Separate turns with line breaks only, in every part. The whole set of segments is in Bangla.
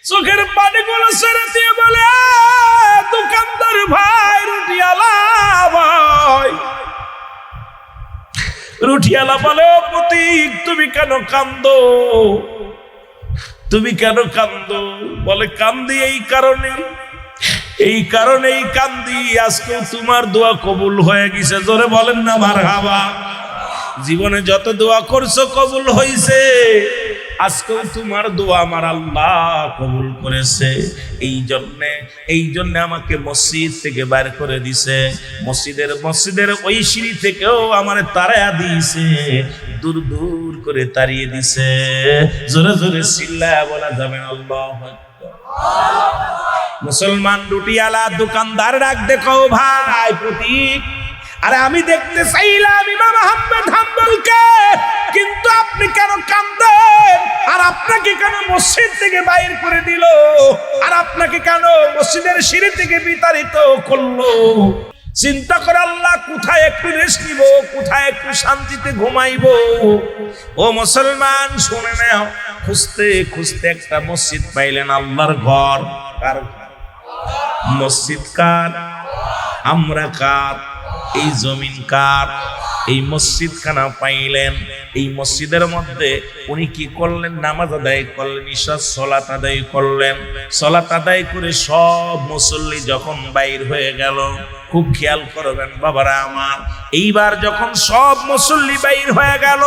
চোখের পানিগুলো ছেড়ে দিয়ে বলে, দোকানদার ভাই, রুটিওয়ালা ভাই। রুটিওয়ালা বলে, ও প্রতীক, তুমি কেন কান্দো? তুমি কেন কান্দো? বলে, কান্দি এই কারণেই কান্দি, আজকে তোমার দোয়া কবুল হয়ে গেছে। জোরে বলেন না মারহাবা। জীবনে যত দোয়া করছো কবুল হয়েছে, আজকেও তোমার দোয়া আমার আল্লাহ কবুল করেছে। এই জন্য আমাকে মসজিদ থেকে বাইর করে দিছে। মসজিদের ওই সিঁড়ি থেকেও আমার তাড়া দিয়েছে, দূর দূর করে তাড়িয়ে দিছে। জোরে জোরে চিল্লায়া বলা যাবে আল্লাহু আকবার। মুসলমান রুটিওয়ালা দোকানদার ডাক দেখো, ভাই প্রতীক, আরে আমি দেখতে চাইলাম ইমাম আহমদ হাম্বলকে, কিন্তু আপনি কেন কান্দেন? আর আপনাকে কেন মসজিদ থেকে বাইর করে দিল? আর আপনাকে কেন মসজিদের সিঁড়ি থেকে বিতাড়িত করলো? চিন্তা করে আল্লাহ, কোথায় একটু রেস্ট নিব, কোথায় একটু শান্তিতে ঘুমাইবো। ও মুসলমান শুনে নাও, খুঁজতে খুঁজতে একটা মসজিদ পাইলেন, আল্লাহর ঘর। কার মসজিদ? কার? আমরা কার? এই জমিন কার? এই মসজিদ খানা পাইলেন। এই মসজিদের মধ্যে উনি কি করলেন? নামাজ আদায় করলেন, ঈশার সালাত আদায় করলেন। সালাত আদায় করে সব মুসল্লি যখন বাইর হয়ে গেল, খুব খেয়াল করবেন বাবারা আমার, এইবার যখন সব মুসল্লি বাইর হয়ে গেল,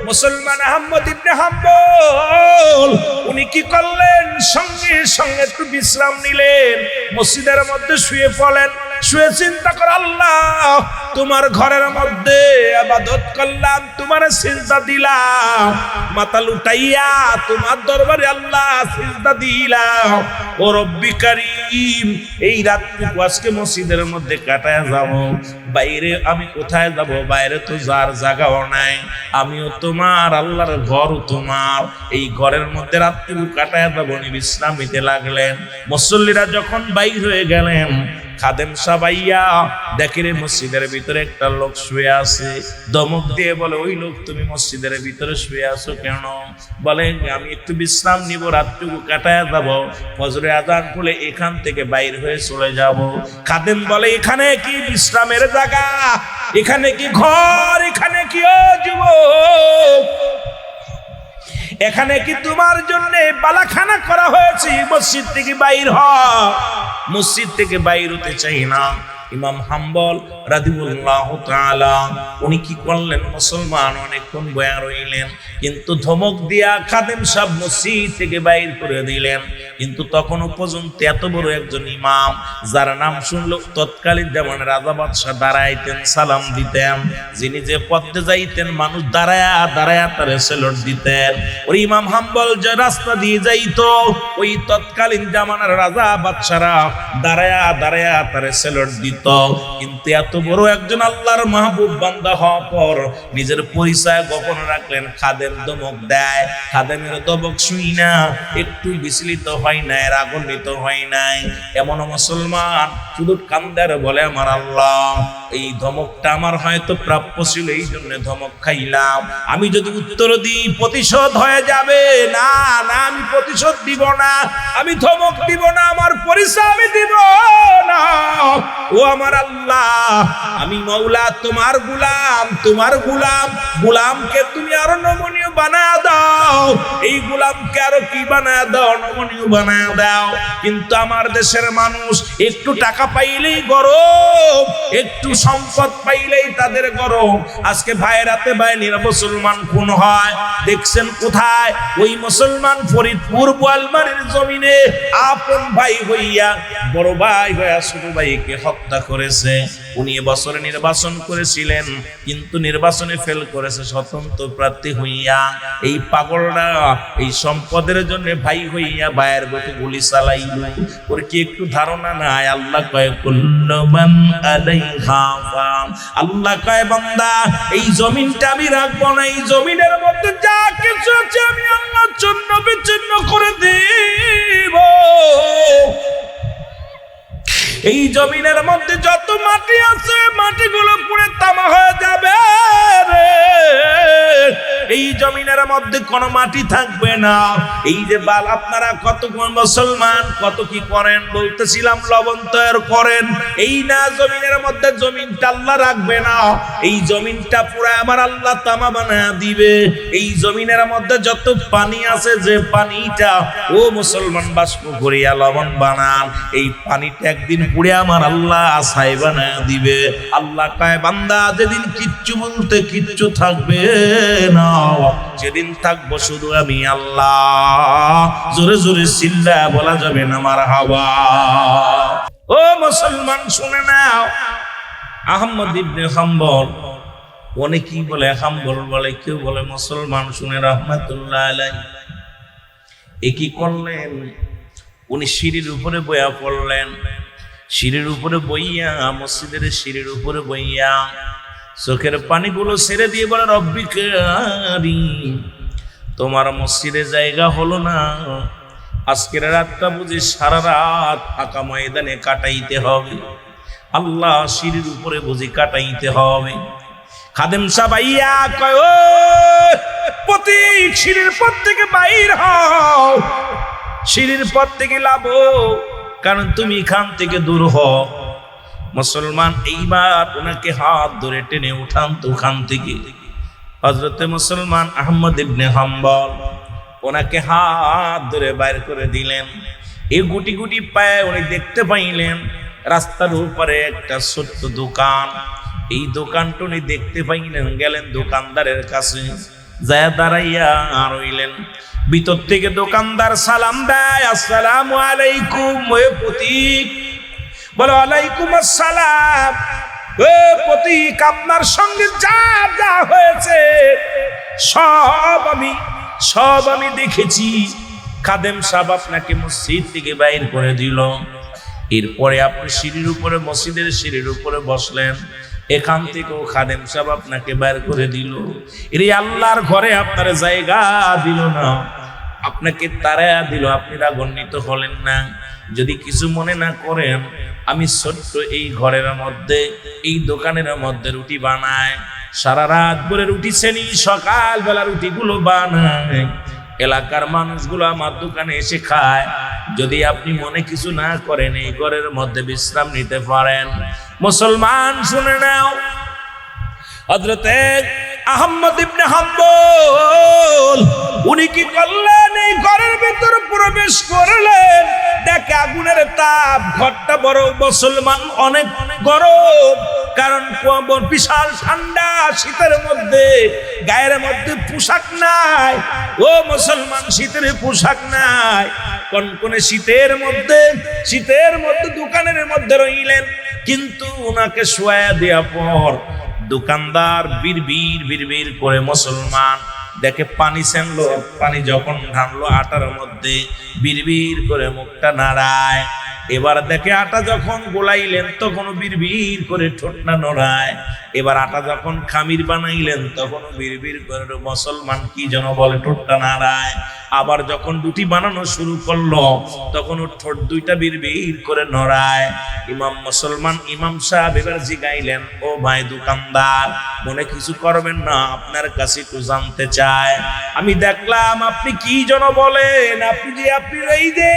মুসলমান আহমদ ইবনে হাম্বল উনি কি করলেন? সঙ্গে সঙ্গে একটু বিশ্রাম নিলেন, মসজিদের মধ্যে শুয়ে পড়লেন। শুয়ে চিন্তা কর, আল্লাহ তোমার ঘরের মধ্যে ইবাদত করলাম, তোমার সিজদা দিলাম, মাথা লুটাইয়া তোমার দরবারে আল্লাহ সিজদা দিলাম। ও রব্বি কারীম, এই রাতটুকু আজকে মসজিদের মধ্যে কাটায় যাব, বাইরে আমি কোথায় যাব? বাইরে তো যার জায়গাও নাই, আমিও তোমার, আল্লাহর ঘর তোমার, এই ঘরের মধ্যে রাতটুকু কাটায় যাব। বিশ্রাম নিতে লাগলেন। মুসল্লিরা যখন বাইর হয়ে গেলেন, খাদেম সাবাইয়া দেখে রে মসজিদের ভিতরে একটা লোক শুয়ে আছে। দমক দিয়ে বলে, ওই লোক, তুমি মসজিদের ভিতরে শুয়ে আছো কেন? বলে, আমি একটু বিশ্রাম নিব, রাতটুকু কাটায় যাব, ফজরে আযান পড়লে এখান থেকে বাইর হয়ে চলে যাব। খাদেম বলে, এখানে কি বিশ্রামের জায়গা? এখানে কি ঘর? এখানে কি ও যুবক, এখানে কি তোমার জন্য বালাখানা করা হয়েছে? মসজিদ থেকে বাইর হ। মসজিদ থেকে বাইর হতে চাই না। ইমাম হাম্বল রাদিয়াল্লাহু তাআলা উনি কি করলেন? মুসলমান অনেকক্ষণ বয়া রইলেন, কিন্তু ধমক দিয়া খাদেম সাহেব মসজিদ থেকে বাইর করে দিলেন। কিন্তু তখনও পর্যন্ত এত বড় একজন ইমাম, যার নাম শুনলো তৎকালীন যেমন রাজা বাদশাহ দাঁড়াইতেন, সালাম দিতেন, যিনি যে পথে যাইতেন মানুষ দাঁড়ায়া দাঁড়ায়া তারে সেলট দিতেন। ওই ইমাম হাম্বল যে রাস্তা দিয়ে যাইতো, ওই তৎকালীন জামানার রাজা বাদশারা দাঁড়ায়া দাঁড়ায়া তারে সেলট দিত। কিন্তু এত বড় একজন আল্লাহর মাহবুব বান্দা হওয়ার পর নিজের পরিচয় গোপন রাখলেন। খাদেম দমক দেয়, খাদেমের দমক শুই না একটু বিচলিত হয় নাই, রাগান্বিত হয় নাই। এমন মুসলমান শুধু কান্দার বলে, আমার আল্লাহ, এই ধমকটা আমার হয়তো প্রাপ্য ছিল, এই জন্য ধমক খাইলাম। আমি যদি উত্তর দিই প্রতিশোধ হয়ে যাবে। না না, আমি প্রতিশোধ দিব না, আমি ধমক দিব না, আমার পরিচয় আমি দিব না। ও আমার আল্লাহ, আমি মওলা, তোমার গোলাম, তোমার গোলামকে তুমি আরো নমনীয় বানায় দাও, এই গোলামকে আরো কি বানায় দাও? নমনীয় বানায় দাও। কিন্তু আমার দেশের মানুষ একটু টাকা পাইলেই গরম, একটু সম্পদ পাইলেই তাদের গরম। আজকে ভাইরাতে বাইনিরা মুসলমান খুন হয়, দেখছেন কোথায়? ওই মুসলমান ফরিদপুর বোয়ালমারীর জমিনে আপন ভাই হইয়া বড় ভাই হইয়া ছোট ভাইকে হত্যা করেছে। উনি বছরে নির্বাচন করেছিলেন, কিন্তু নির্বাচনে ফেল করেছে স্বতন্ত্র প্রার্থী হইয়া। এই পাগলরা এই সম্পদের জন্য ভাই হইয়া ভাইয়ের বুকে গুলি চালাইল। ওর কি একটু ধারণা নাই? আল্লাহ কয়, কুল্লু মান আলাইহা ফান, আল্লাহ কয়, বান্দা এই জমিনটা আমি রাখবো না, এই জমিনের মধ্যে যা কিছু আছে আমি আল্লাহর জন্য বিচ্ছিন্ন করে দিব। এই জমিনের মধ্যে যত মাটি আছে মাটিগুলো পুড়ে তামা হয়ে যাবে রে। এই জমিনের মধ্যে কোনো মাটি থাকবে না। এই যে বাল আপনারা কত মুসলমান কত কি করেন, বলতেছিলাম লবণ তৈরি করেন, এই না জমিনের মধ্যে জমিনটা আল্লাহ রাখবে না, এই জমিনটা পুরো আমার আল্লাহ তামা বানায় দিবে। এই জমিনের মধ্যে যত পানি আছে, যে পানিটা ও মুসলমান বাষ্প করিয়া লবণ বানান, এই পানিটা একদিন পুড়ে আমার আল্লাহ আছাই বানায় দিবে। আল্লাহ কয় বান্দা যেদিন কিচ্ছু বলতে কিচ্ছু থাকবে না, যেদিন থাকবো শুধু আমি আল্লাহ। জোরে জোরে চিল্লা বলা যাবে না মারহাবা। ও মুসলমান শুনে নাও, আহমদ ইবনে হাম্বল, অনেকেই বলে হাম্বল বলে, কেউ বলে মুসলমান, শুনে রাহমাতুল্লাহ আলাইহি এ কি করলেন, উনি সিঁড়ির উপরে বইয়া পড়লেন। সিঁড়ির উপরে বইয়া, মসজিদের সিঁড়ির উপরে বইয়া চোখের পানিগুলো ছেড়ে দিয়ে বলে রব্বি কারীম, তোমার মসজিদে জায়গা হলো না, আজকের রাতটা বুঝি সারা রাত ফাঁকা ময়দানে কাটাইতে হবে। আল্লাহ সিঁড়ির উপরে বুঝি কাটাইতে হবে। খাদেম সাহেব আইয়া কয়, ও প্রতীক সিঁড়ির পর থেকে বাইর হও, সিঁড়ির পর থেকে লাভো, কারণ তুমি এখান থেকে দূর হও। মুসলমান এইবার ওনাকে হাত ধরে টেনে উঠান তো ওখান থেকে। হযরতে মুসলমান আহমদ ইবনে হাম্বল ওনাকে হাত ধরে বাইর করে দিলেন। এই গুটি গুটি পায়ে উনি দেখতে পাইলেন রাস্তার উপরে একটা ছোট্ট দোকান। এই দোকানটা উনি দেখতে পাইলেন, গেলেন দোকানদারের কাছে, যায় দাঁড়াইয়া রইলেন। ভিতর থেকে দোকানদার সালাম দেয়, আসসালামু আলাইকুম। ওই প্রতীক বলো, ওয়ালাইকুম আসসালাম। ও প্রতীক, আপনার সঙ্গে যা যা হয়েছে সব আমি দেখেছি। খাদেম সাহেব আপনাকে মসজিদ থেকে বাইর করে দিল, এরপরে আপনি সিঁড়ির উপরে, মসজিদের সিঁড়ির উপরে বসলেন, এখান থেকেও খাদেম সাহেব আপনাকে বাইর করে দিল। এর আল্লাহর ঘরে আপনার জায়গা দিল না, আপনাকে তাড়া দিল, আপনি রাগান্বিত হলেন না। যদি কিছু মনে না করেন, আমি ছোট্ট এই ঘরের মধ্যে, এই দোকানের মধ্যে রুটি বানায়, সারা রাত ভরে রুটি ছেনি, সকাল বেলা রুটিগুলো বানায়, এলাকার মানুষগুলো আমার দোকানে এসে খায়। যদি আপনি মনে কিছু না করেন, এই ঘরের মধ্যে বিশ্রাম নিতে পারেন। মুসলমান শুনে নাও, হযরতে আহমদ ইবনে হাম্বল উনি কি করলেন, এই ঘরের ভিতর প্রবেশ করলেন, দেখে আগুনের তাপ, ঘরটা বড় মুসলমান অনেক গরম, কারণ বিশাল ঠান্ডা, শীতের মধ্যে গায়ের মধ্যে পোশাক নাই। ও মুসলমান, শীতের পোশাক নাই, কনকনে শীতের মধ্যে দোকানের মধ্যে রইলেন। কিন্তু ওনাকে শোয়া দেওয়ার পর দোকানদার বিড়বিড় করে মুসলমান দেখে পানি ছেনলো, পানি যখন ঢাললো আটার মধ্যে, বিড়বিড় করে মুখটা নাড়ায়। এবার দেখে আটা যখন গোলাইলেন তখনও বিড়বিড় করে ঠোঁটনা নড়ায়। এবার আটা যখন খামির বানাইলেন তখনও বিড়বিড় করে মুসলমান কি যেন বলে ঠোঁটটা নাড়ায়। আবার যখন রুটি বানানো শুরু করলো তখন ওর ঠোঁট দুইটা বিড়বিড় করে নড়ায়। ইমাম সাহেব এবার জিগাইলেন, ও ভাই দোকানদার, মনে কিছু করবেন না, আপনার কাছে একটু জানতে চাই। আমি দেখলাম আপনি কি যেন বলেন, আপনি এই যে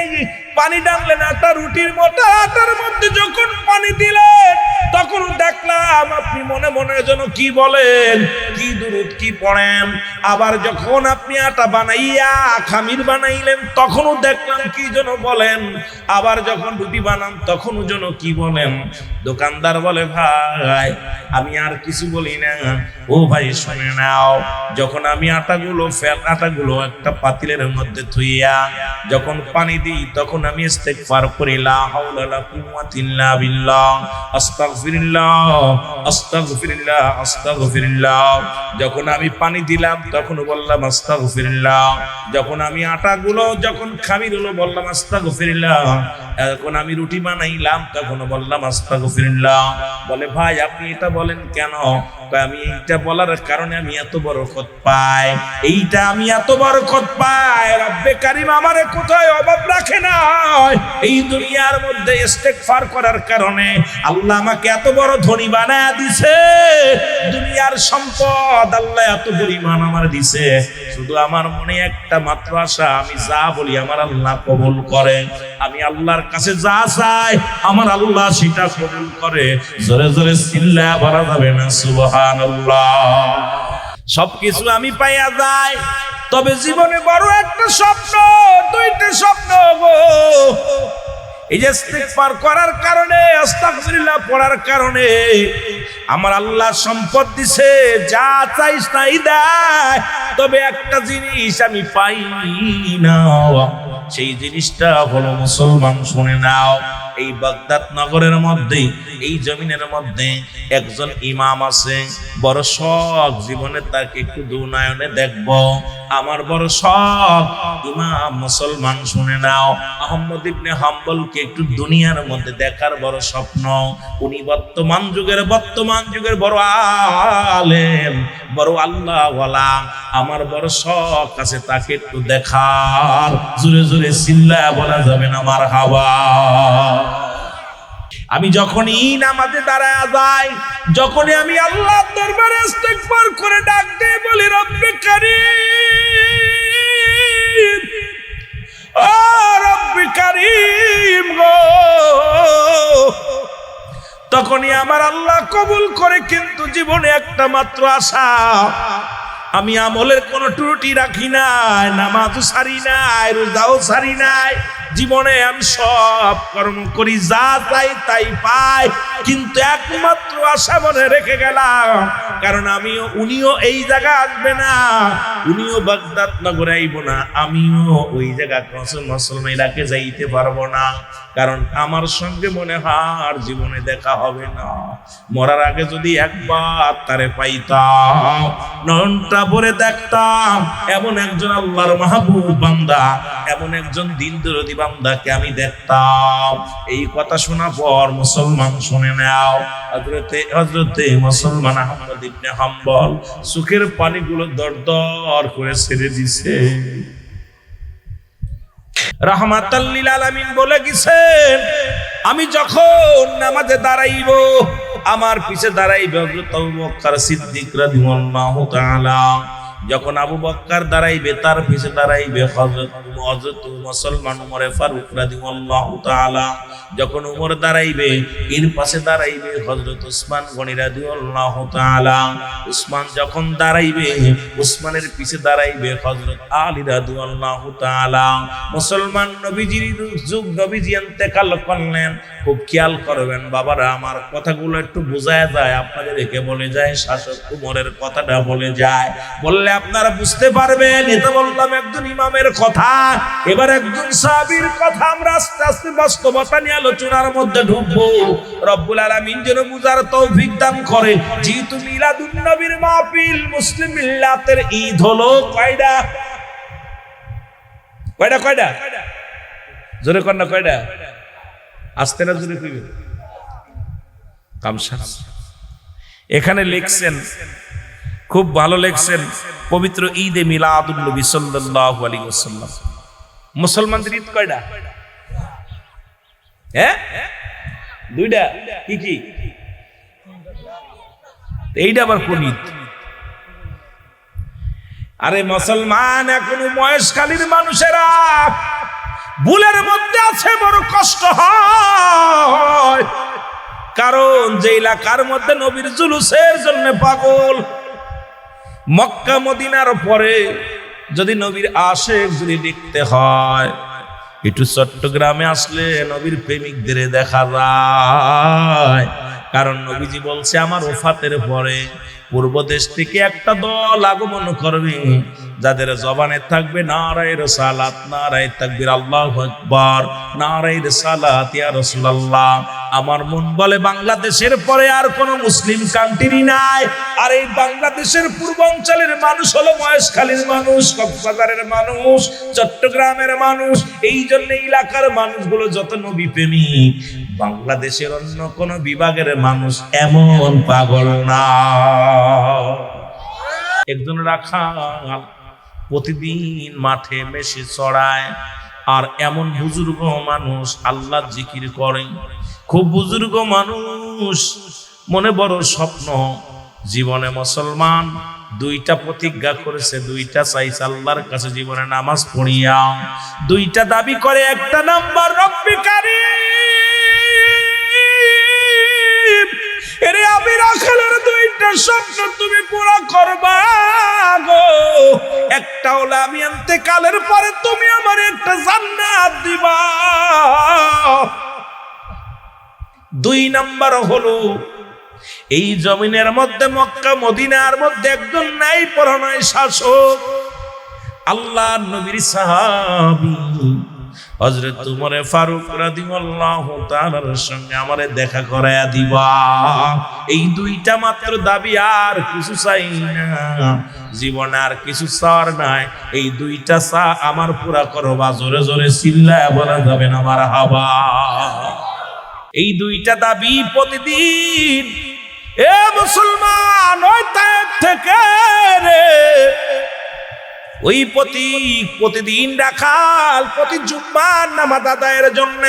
পানি ডাললেন আটা, রুটির মোটা আটার মধ্যে যখন পানি দিলেন তখন দেখলাম আপনি মনে মনে যেন কি বলেন, কি দুরূদ কি পড়েন। আবার যখন আপনি আটা বানাইয়া খামির বানাইলেন তখনও দেখলাম কি যেন বলেন। আবার যখন রুটি বানান তখনও যেন কি বলেন। দোকানদার বলে, ভাই আমি আর কিছু বলি না। ও ভাই শুনে নাও, যখন আমি আটাগুলো একটা পাতিলের মধ্যে থুইয়া যখন পানি দিই তখন আমি ইস্তেগফার করি, লা হাওলা ওয়ালা কুওয়াতা ইল্লা বিল্লাহ, আস্তাগফিরুল্লাহ আস্তাগফিরুল্লাহ আস্তাগফিরুল্লাহ। যখন আমি পানি দিলাম তখন বললাম আস্তাগফিরুল্লাহ, যখন আমি আটাগুলো যখন খামিরগুলো বললাম আস্তাগফিরুল্লাহ এখন আমি রুটি বানাইলাম, তখন বললাম আস্তাগফিরুল্লাহ। বলে ভাই আপনি এটা বলেন কেন? আমি এইটা বলার কারণে আমি এত বরকত পাই, এইটা আমি এত বরকত পাই, রব্বে কারীম আমারে কোথায় অভাব রাখে না। এই দুনিয়ার মধ্যে ইস্তেগফার করার কারণে আল্লাহ আমাকে এত বড় ধনী বানায় দিছে। দুনিয়ার সম্পদ আল্লাহ এত পরিমাণ আমার দিছে, শুধু আমার মনে একটা মাত্র আশা, আমি যা বলি আমার আল্লাহ কবুল করে। আমি আল্লাহর কাছে যা চাই আমার আল্লাহ সেটা কবুল করে। জোরে জোরে চিল্লায়া বলা যাবে না সুবহানাল্লাহ। সবকিছু আমি পাইয়া যাই, তবে জীবনে বড় একটা স্বপ্ন, দুইটা স্বপ্ন গো। এই যে ইস্তিগফার করার কারণে, আস্তাগফিরুল্লাহ পড়ার কারণে আমার আল্লাহ সম্পদ দিছে, যা চাইস তাই দেয়, তবে একটা জিনিস আমি পাই না, সেই জিনিসটা হলো মুসলমান শুনে নাও। এই বাগদাদ নগরের মধ্যে, এই জমিনের মধ্যে একজন ইমাম আছে, বড় শখ জীবনে তাকে একটু দুনয়নে দেখব, আমার বড় শখ ইমাম মুসলমান শুনে নাও। আহমদ ইবনে হাম্বলকে একটু দুনিয়ার মধ্যে দেখার বড় স্বপ্ন। উনি বর্তমান যুগের বড় আলেম, বড় আল্লাহওয়ালা, আমার বড় শখ আছে তাকে একটু দেখার। জোরে জোরে চিল্লায়া বলা যাবে না মারহাবা। আমি যখনই নামাজে দাঁড়ায় যাই, যখনই আমি আল্লাহর দরবারে ইস্তিগফার করে ডাক দিয়ে বলি রব্বে কারীম, ও রব্বে কারীম গো, তখনই আমার আল্লাহ কবুল করে। কিন্তু জীবনে একটা মাত্র আশা, আমি আমলের কোনো ত্রুটি রাখি নাই, নামাজও ছাড়ি নাই, রোজাও ছাড়ি নাই, জীবনে আমি সব কর্ম করি, যা চাই তাই পাই, কিন্তু একমাত্র আশা মনে রেখে গেলাম, কারণ আমিও, উনিও এই জায়গা আসবে না, উনিও বাগদাদ নগরে আইব না, আমিও ওই জায়গা মুসলমানকে যাইতে পারবো না, কারণ আমার সঙ্গে মনে হয় জীবনে দেখা হবে না। মরার আগে যদি একবার তারে পাইতাম, নয়নটা ভরে দেখতাম, এমন একজন আল্লাহর মাহবুব বান্দা, এমন একজন দিন দরদি বান্দাকে আমি দেখতাম। এই কথা শোনা পর মুসলমান শুনে নাও, হযরতে মুসলমান আহমদ ইবনে হাম্বল চোখের পানিগুলো দরদর করে ছেড়ে দিছে। রাহমাতাল লিল আলামিন বলে গেছেন, আমি যখন নামাজে দাঁড়াইব, আমার পিছে দাঁড়াইবে হযরত আবু বকর সিদ্দিক রাদিয়াল্লাহু তাআলা, যখন আবু বকর দাঁড়াইবে তার পিছে দাঁড়াইবে হযরত মুসলমান ওমর ফারুক রাদিয়াল্লাহু তাআলা, যখন ওমর দাঁড়াইবে এর পাশে দাঁড়াইবে হযরত উসমান গনি রাদিয়াল্লাহু তাআলা, উসমান যখন দাঁড়াইবে উসমানের পিছে দাঁড়াইবে হযরত আলী রাদিয়াল্লাহু তাআলা। মুসলমান নবীজির যুগ, নবীজি ইন্তেকাল করলেন, খুব খেয়াল করবেন বাবারা, আমার কথাগুলো একটু বোঝায় যায়, আপনাদের একে বলে যায় শাসক উমরের কথাটা বলে যায়, বললে আপনারা বুঝতে পারবেন। এটা বললাম একজন ইমামের কথা, এবার একজন সাহাবীর কথা। আমরা আস্তে আস্তে বাস্তবতা নিয়ে আলোচনার মধ্যে ঢুকবো। রব্বুল আলামিন যেন বুঝার তৌফিক দান করে। যেহেতু মিলাদুন নবীর মাহফিল, মুসলিম মিল্লাতের ঈদ হলো কয়টা? কয়টা কয়টা? জোরে কর না, কয়টা? আস্তে না জোরে কইবে? কামসা এখানে লিখছেন, খুব ভালো লিখছেন, পবিত্র ঈদে মিলাদুন নবী সাল্লাল্লাহু আলাইহি ওয়াসাল্লাম। মুসলমানদের ঈদ কয়টা? হ্যাঁ, দুইটা। কি কি? এইটা আবার কোন ঈদ? আরে মুসলমান এখনো মহেশখালীর মানুষেরা ভুলের মধ্যে আছে, বড় কষ্ট হয়, কারণ যে এলাকার মধ্যে নবীর জুলুসের জন্য পাগল, মক্কা মদিনার পরে যদি নবীর আশেক যদি দেখতে হয়, একটু চট্টগ্রামে আসলে নবীর প্রেমিকদের দেখা যায়, কারণ নবীজি বলছে আমার ওফাতের পরে পূর্ব দেশ থেকে একটা দল আগমন করবে, যাদের জবানে থাকবে নারায়ে রিসালাত, নারায়ে তাকবীর, আল্লাহু আকবার, নারায়ে রিসালাত ইয়া রাসূলুল্লাহ, আমার মন বলে বাংলাদেশের পরে আর কোনো মুসলিম কান্ট্রি নাই। আর এই বাংলাদেশের পূর্বাঞ্চলের মানুষ হলো মহেশখালীর মানুষ, কক্সবাজারের মানুষ, চট্টগ্রামের মানুষ। এই জন্য এলাকার মানুষগুলো যত নবী প্রেমিক। বাংলাদেশের অন্য কোন বিভাগের মানুষ এমন পাগল না। একজন রাখাল প্রতিদিন মাঠে মেশে চড়ায়, আর এমন বুজুর্গ মানুষ আল্লাহ জিকির করে। খুব বুজুর্গ মানুষ, মনে বড় স্বপ্ন, জীবনে মুসলমান, দুইটা প্রতিজ্ঞা করেছে, দুইটা চাইছে আল্লাহর কাছে জীবনে নামাজ পড়িয়া। দুইটা দাবি করে, একটা নাম্বার রব্বি কারীম, এরে আমি রাখালের দুইটা স্বপ্ন তুমি পুরা করবা গো। একটা হলো আমি ইন্তেকালের পরে তুমি আমার একটা জান্নাত দিবা। দুই নাম্বার হলো এই জমিনের মধ্যে মক্কা মদিনার মধ্যে একজন নাই পরানয় শাসক, আল্লাহর নবীর সাহাবী হযরত উমর ফারুক রাদিয়াল্লাহু তাআলার সঙ্গে আমারে দেখা করায়া দিবা। এই দুইটা মাত্র দাবি, আর কিছু চাই না জীবনে, আর কিছু চাওয়ার নাই। এই দুইটা চা আমার পুরা করবা। জোরে জোরে চিল্লায়া বলা যাবে না মারহাবা। এই দুইটা দাবি প্রতিদিন এ মুসলমান ওই তায়েফ থেকে রে ওই প্রতিদিন রাখাল প্রতি জুম্মার নামাজ আদায়ের জন্য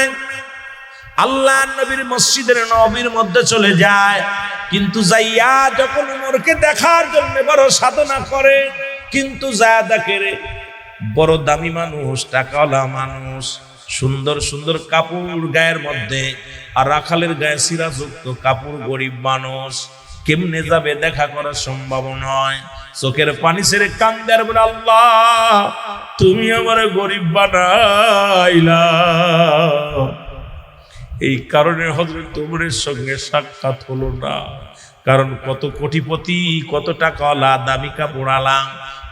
আল্লাহর নবীর মসজিদের নববীর মধ্যে চলে যায়। কিন্তু যাইয়া যখন উমরকে দেখার জন্য বড় সাধনা করে, কিন্তু যা দেখে রে বড় দামি মানুষ, টাকাওয়ালা মানুষ, সুন্দর সুন্দর কাপড় গায়ের মধ্যে, আর রাখালের গায়ে সিরাযুক্ত কাপড়, গরিব মানুষ, কেমনে যাবে? দেখা করা সম্ভব নয়। চোখের পানি ছেড়ে কান্দে আর বলে, আল্লাহ তুমি আমার গরিব বানাইলা। এই কারণে হযরত উমরের সঙ্গে সাক্ষাৎ হলো না। কারণ কত কোটিপতি, কত টাকাওয়ালা, দামি কাপড়ওয়ালা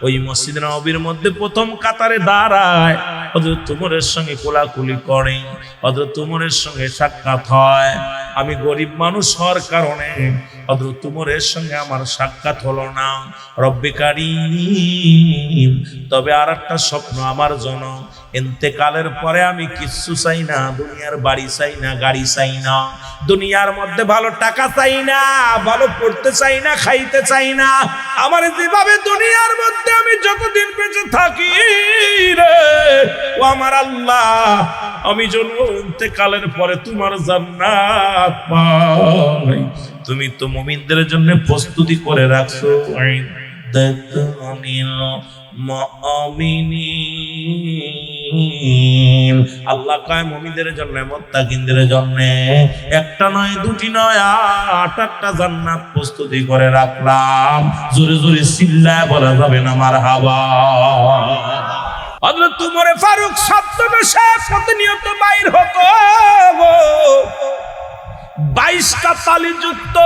ওই মসজিদ নববীর মধ্যে প্রথম কাতারে দাঁড়ায়, হযরত উমরের সঙ্গে কোলাকুলি করে, হযরত উমরের সঙ্গে সাক্ষাৎ হয়। আমি গরিব মানুষ হওয়ার কারণে হযরত উমরের সঙ্গে আমার সাক্ষাৎ হলো না। রব্বে কারীম, তবে আর একটা স্বপ্ন আমার জন্য, ইন্তেকালের পরে আমি কিচ্ছু চাই না, দুনিয়ার বাড়ি চাই না, গাড়ি চাই না, দুনিয়ার মধ্যে ভালো টাকা চাই না, ভালো পড়তে চাই না, খাইতে চাই না। আমার যেভাবে দুনিয়ার মধ্যে আমি যতদিন বেঁচে থাকি রে ও আমার আল্লাহ, আমি যেন ইন্তেকালের পরে তোমার জান্নাত পাই। তুমি তো মুমিনদের জন্য প্রস্তুতি করে রাখছো। আল্লাহ কয় মুমিনদের জন্য, মুত্তাকিনদের জন্য একটা নয়, দুটি নয়, 8টা জান্নাত প্রস্তুতি করে রাখলাম। জোরে জোরে চিল্লায় বলা যাবে না মারহাবা। হযরত উমর ফারুক ছদ্মবেশে প্রতিনিয়ত বাইর হতো। 22টা তালিযুক্ত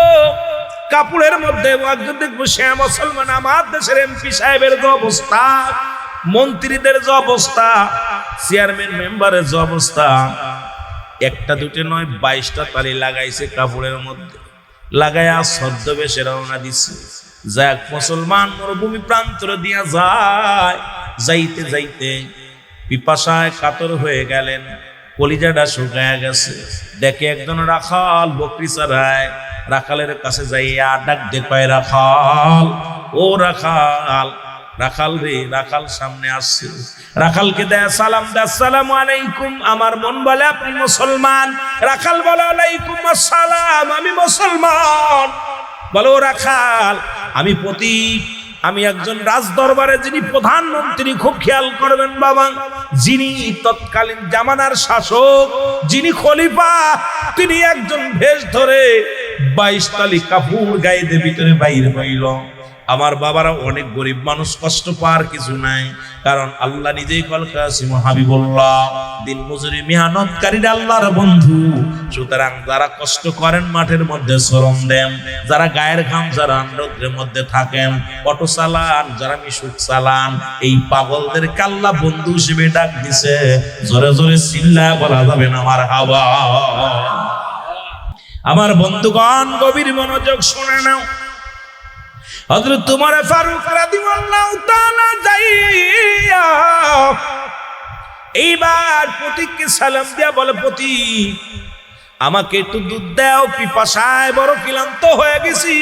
কাপড়ের মধ্যে একজন দেখবো সে মুসলমান। আমার দেশের এমপি সাহেবের যে অবস্থা, মন্ত্রীদের যে অবস্থা, চেয়ারম্যান মেম্বারের যে অবস্থা, একটা দুটো নয় 22টা তালি লাগাইছে কাপড়ের মধ্যে, লাগাইয়া ছদ্মবেশে রওনা দিচ্ছে। যাক মুসলমান মরুভূমি প্রান্তর দিয়া যায়, যাইতে যাইতে পিপাসায় কাতর হয়ে গেলেন, কলিজাটা শুকায় গেছে। দেখে একজন রাখাল বকরি চড়ায়, রাখালের কাছে যাইয়া ডাক দেখায়, রাখাল ও রাখাল, রাখাল রে। রাখাল সামনে আসছে, রাখালকে দেয় সালাম, দেয় আসসালামু আলাইকুম। আমার মন বলে আপনি মুসলমান। রাখাল বলে আলাইকুম আসসালাম, আমি মুসলমান। বলো রাখাল, আমি প্রতীক, আমি একজন রাজ দরবারে যিনি প্রধানমন্ত্রী, খুব খেয়াল করবেন বাবা, যিনি তৎকালীন জামানার শাসক, যিনি খলিফা, তিনি একজন ভেষ ধরে 22 তালি কাপড় গায়ে দিয়ে ভিতরে বাইরে হইল। আমার বাবারা অনেক গরিব মানুষ, কষ্ট পাওয়ার কিছু নাই, কারণ আল্লাহ নিজেই কলকাসিম হাবিবুল্লাহ, দিন মজুরি মেহনতকারীরা আল্লাহর বন্ধু। সুতরাং যারা কষ্ট করেন, মাঠের মধ্যে শ্রম দেন, যারা গায়ের ঘাম, যারা রৌদ্রের মধ্যে থাকেন, অটো চালান, যারা মিশুক চালান, এই পাগলদেরকে আল্লাহ বন্ধু হিসেবে ডাক দিছে। জোরে জোরে চিল্লায় বলা যাবে না মারহাবা। আমার বন্ধুগণ গভীর মনোযোগ শুনে নাও। হযরত ওমর ফারুক রাদিয়াল্লাহু তাআলা যাইয়া এইবার পথিককে সালাম দিয়া বলে, পথিক আমাকে একটু দুধ দাও, পিপাসায় বড় ক্লান্ত হয়ে গেছি,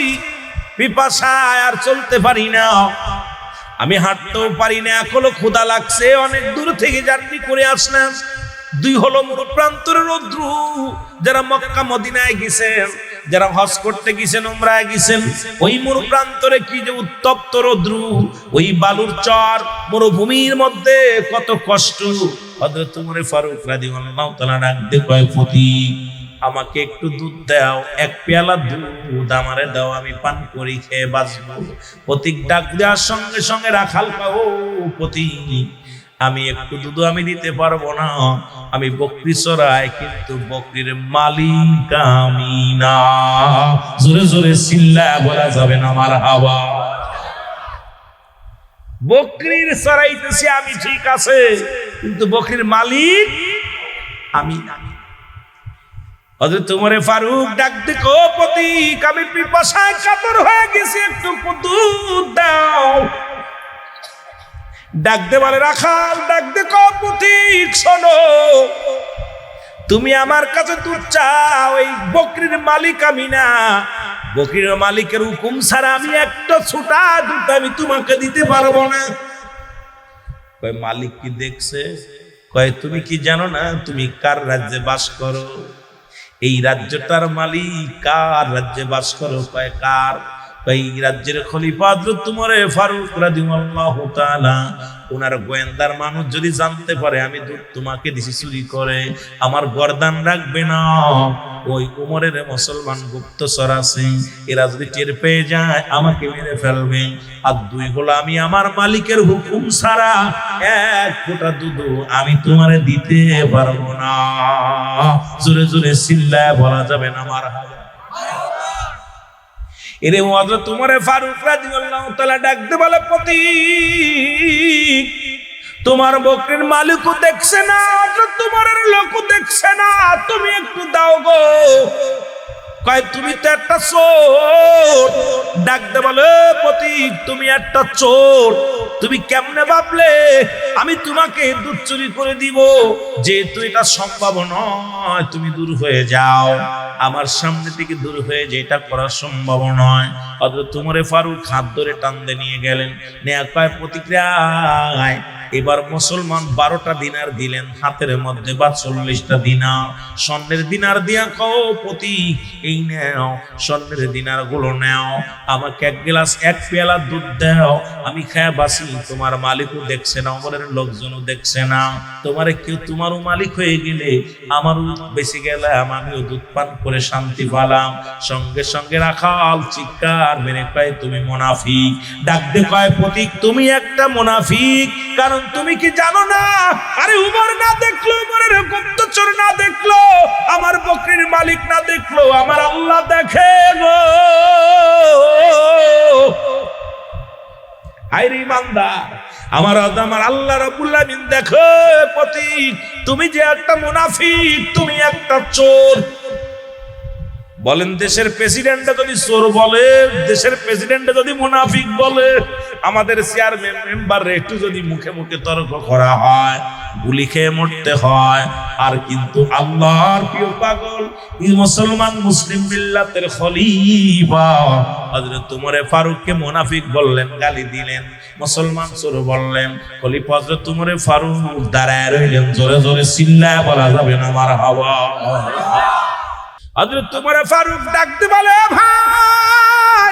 পিপাসায় আর চলতে পারি না, আমি হাঁটতেও পারি না, এখনো ক্ষুধা লাগছে, অনেক দূর থেকে জার্নি করে আসলাম। দুই হলো মরু প্রান্তরের রৌদ্র, যারা মক্কা মদিনায় গেছেন, যারা হজ করতে গেছেন, উমরায় গেছেন, ওই মরু প্রান্তরে কি যে উত্তপ্ত রৌদ্র, ওই বালুর চর মরুভূমির মধ্যে কত কষ্ট। হযরত ওমর ফারুক রাদিয়াল্লাহু তাআলা ডাক দিয়ে কয়, পথিক আমাকে একটু দুধ দাও, এক পেয়ালা দুধ আমারে দাও, আমি পান করি, খেয়ে বাঁচবো। পথিক ডাক দেওয়ার সঙ্গে সঙ্গে রাখাল পাও, পথিক আমি একটু দুধ আমি দিতে পারবো না, আমি বকরি চড়াই, কিন্তু বকরির মালিক আমি না। জোরে জোরে চিল্লায়া বলা যাবে না মারহাবা। বকরির চড়াইতেছি আমি, ঠিক আছে, কিন্তু বকরির মালিক আমি না। হযরত ওমর ফারুক ডাক দিয়ে কো, পথিক আমি পিপাসায় কাতর হয়ে গেছি, একটু দুধ দাও। ডাক দে বলে, রাখাল ডাক দে কো, পথিক শোনো, তুমি আমার কাছে দুধ চাও, এই বকরির মালিক আমি না, বকরির মালিকের হুকুম ছাড়া আমি একটা ছোটা দুধ আমি তোমাকে দিতে পারবো না। কয় মালিক কি দেখছে? কয় তুমি কি জানো না তুমি কার রাজ্যে বাস করো? এই রাজ্যটার মালিক কার রাজ্যে বাস করো? কয় কার? এই রাজ্যের খলিফা হযরত ওমর ফারুক রাদিয়াল্লাহু তাআলা। ওনার গোয়েন্দার মানুষ যদি জানতে পারে আমি দুধ তোমাকে দিছি চুরি করে, আমার গর্দান রাখবে না। ওই ওমরের মুসলমান গুপ্তচর আছে, এরা যদি টের পেয়ে যায় আমাকে মেরে ফেলবে। আর দুই হলো আমি আমার মালিকের হুকুম ছাড়া এক ফোঁটা দুধ আমি তোমারে দিতে পারবো না। জোরে জোরে চিল্লায় বলা যাবে না মারহাবা। এরে হযরত ওমর ফারুক রাদিয়াল্লাহু তাআলা ডাক দিয়ে বলে, পথিক তোমার বকরির মালিকও দেখছে না, তোমার লোকও দেখছে না, তুমি একটু দাও গো। কয় তুমি তো একটা চোর। ডাক দে বলে, পথিক তুমি একটা চোর, তুমি কেমনে ভাবলে আমি তোমাকে দুধ চুরি করে দিব? যেহেতু এটা সম্ভব নয়, তুমি দূর হয়ে যাও, আমার সামনে থেকে দূর হয়ে যে এটা করা সম্ভব নয়। হযরত ওমর ফারুক হাত ধরে টান দিয়ে নিয়ে গেলেন। নেয়া কয় প্রতিক্রিয়ায় এবার মুসলমান 12টা দিনার দিলেন, হাতের মধ্যে বা 40টা দিনার স্বর্ণের দিনার দিয়া কও, পথিক এই নাও স্বর্ণের দিনার গুলো নাও, আমাকে এক গ্লাস এক পেয়ালা দুধ দাও, আমি খায়া বাসি। তোমার মালিকও দেখছে না, ওমরের লোকজনও দেখছে না, তোমার কেউ তোমারও মালিক হয়ে গেলে আমারও বেঁচে গেলে আমিও দুধ পান করে শান্তি পেলাম। সঙ্গে সঙ্গে রাখাল চিৎকার মেরে কয়, তুমি মুনাফিক। ডাক দিয়ে কয়, পথিক তুমি একটা মুনাফিক, কারণ তুমি কি জানো না, আরে উমর না দেখলো, উমরের গুপ্তচর না দেখলো, আমার বকরির মালিক না দেখলো, আমার আল্লাহ দেখে গো। আইরে ইমানদার, আমার আল্লাহ রাব্বুল আলামিন দেখো। পথিক তুমি যে একটা মুনাফিক, তুমি একটা চোর। বলেন দেশের প্রেসিডেন্ট যদি চোর বলে, দেশের প্রেসিডেন্ট যদি মুনাফিক বলে, আমাদের চেয়ারম্যান মেম্বার একটু যদি মুখে মুখে তর্ক করা হয়, গুলি খেয়ে মরতে হয়। আর কিন্তু আল্লাহর প্রিয় পাগল মুসলমান মুসলিম মিল্লাতের খলিফা হযরত ওমর ফারুককে মুনাফিক বললেন, গালি দিলেন, মুসলমান চোর বললেন। খলিফা হযরত ওমর ফারুক দাঁড়ায় রইলেন। জোরে জোরে চিল্লায় বলা যাবে না মারহাবা। হযরত ওমর ফারুক ডাকতে বলে, ভাই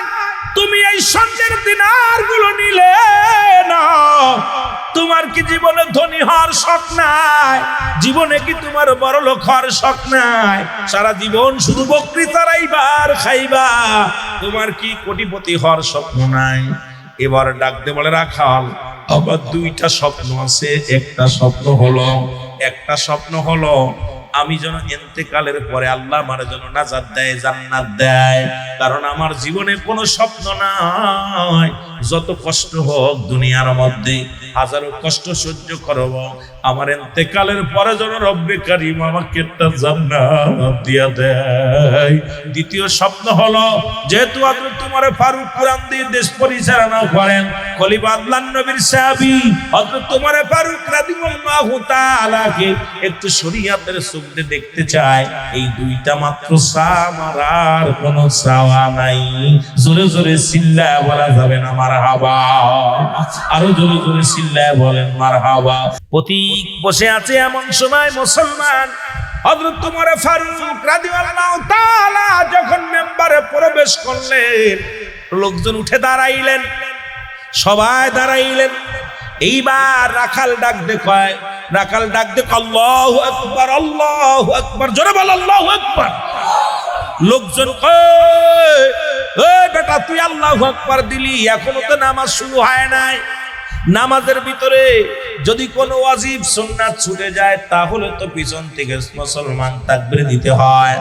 তুমি এই স্বর্ণের দিনারগুলো নিলে না, তোমার কি জীবনে ধনী হওয়ার শখ নাই? জীবনে কি তোমার বড় লোক হওয়ার শখ নাই? সারা জীবন শুধু বকরি চড়াইবার খাইবা, তোমার কি কোটিপতি হওয়ার স্বপ্ন নাই? এবার ডাকতে বলে, রাখাল আবার দুইটা স্বপ্ন আছে। একটা স্বপ্ন হলো আমি যেন ইন্তেকালের পরে আল্লাহ আমার যেন নাজাত দেয়, জান্নাত দেয়। কারণ আমার জীবনে কোনো স্বপ্ন নাই, যত কষ্ট হোক দুনিয়ার মধ্যে হাজারো কষ্ট সহ্য করব, আমার ইন্তেকালের পরে যেন রব্বে কারীম আমাকে একটা জান্নাত দিয়া দেয়। দ্বিতীয় স্বপ্ন হলো, যেহেতু হযরত ওমর ফারুক কুরআন দিয়ে দেশ পরিচালনা করেন, খলিফা আদনান নবীর সাহাবী হযরত ওমর ফারুক রাদিয়াল্লাহু তাআলাকে একটু শরীয়তের চোখ দিয়ে দেখতে চায়। এই দুইটা মাত্র সামারার কোনো চাওয়া নাই। জোরে জোরে চিল্লায় বলা যাবে না মারহাবা? আরো জোরে জোরে চিল্লায় বলেন মারহাবা। প্রতীক বসে আছে এমন সময় মুসলমান হযরত ওমর ফারুক রাদিয়াল্লাহু তাআলা যখন মেম্বারে প্রবেশ করলেন, লোকজন উঠে দাঁড়াইলেন, সবাই দাঁড়াইলেন। এইবার রাখাল ডাক দে কয়, রাখাল ডাক দে আল্লাহু আকবার, আল্লাহু আকবার, জোরে বল আল্লাহু আকবার। লোকজন কয়, এই বেটা তুই আল্লাহু আকবার দিলি, এখনো তো নামাজ শুরু হয় নাই। নামাজের ভিতরে যদি কোনো ওয়াজিব সুন্নাত ছুটে যায় তাহলে তো পিছন থেকে মুসলমান তাকবীর দিতে হয়।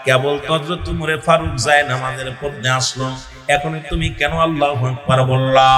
কেবল হযরত ওমর ফারুক যায় নামাজের পথে আসলো, এখন তুমি কেন আল্লাহু আকবার বললা?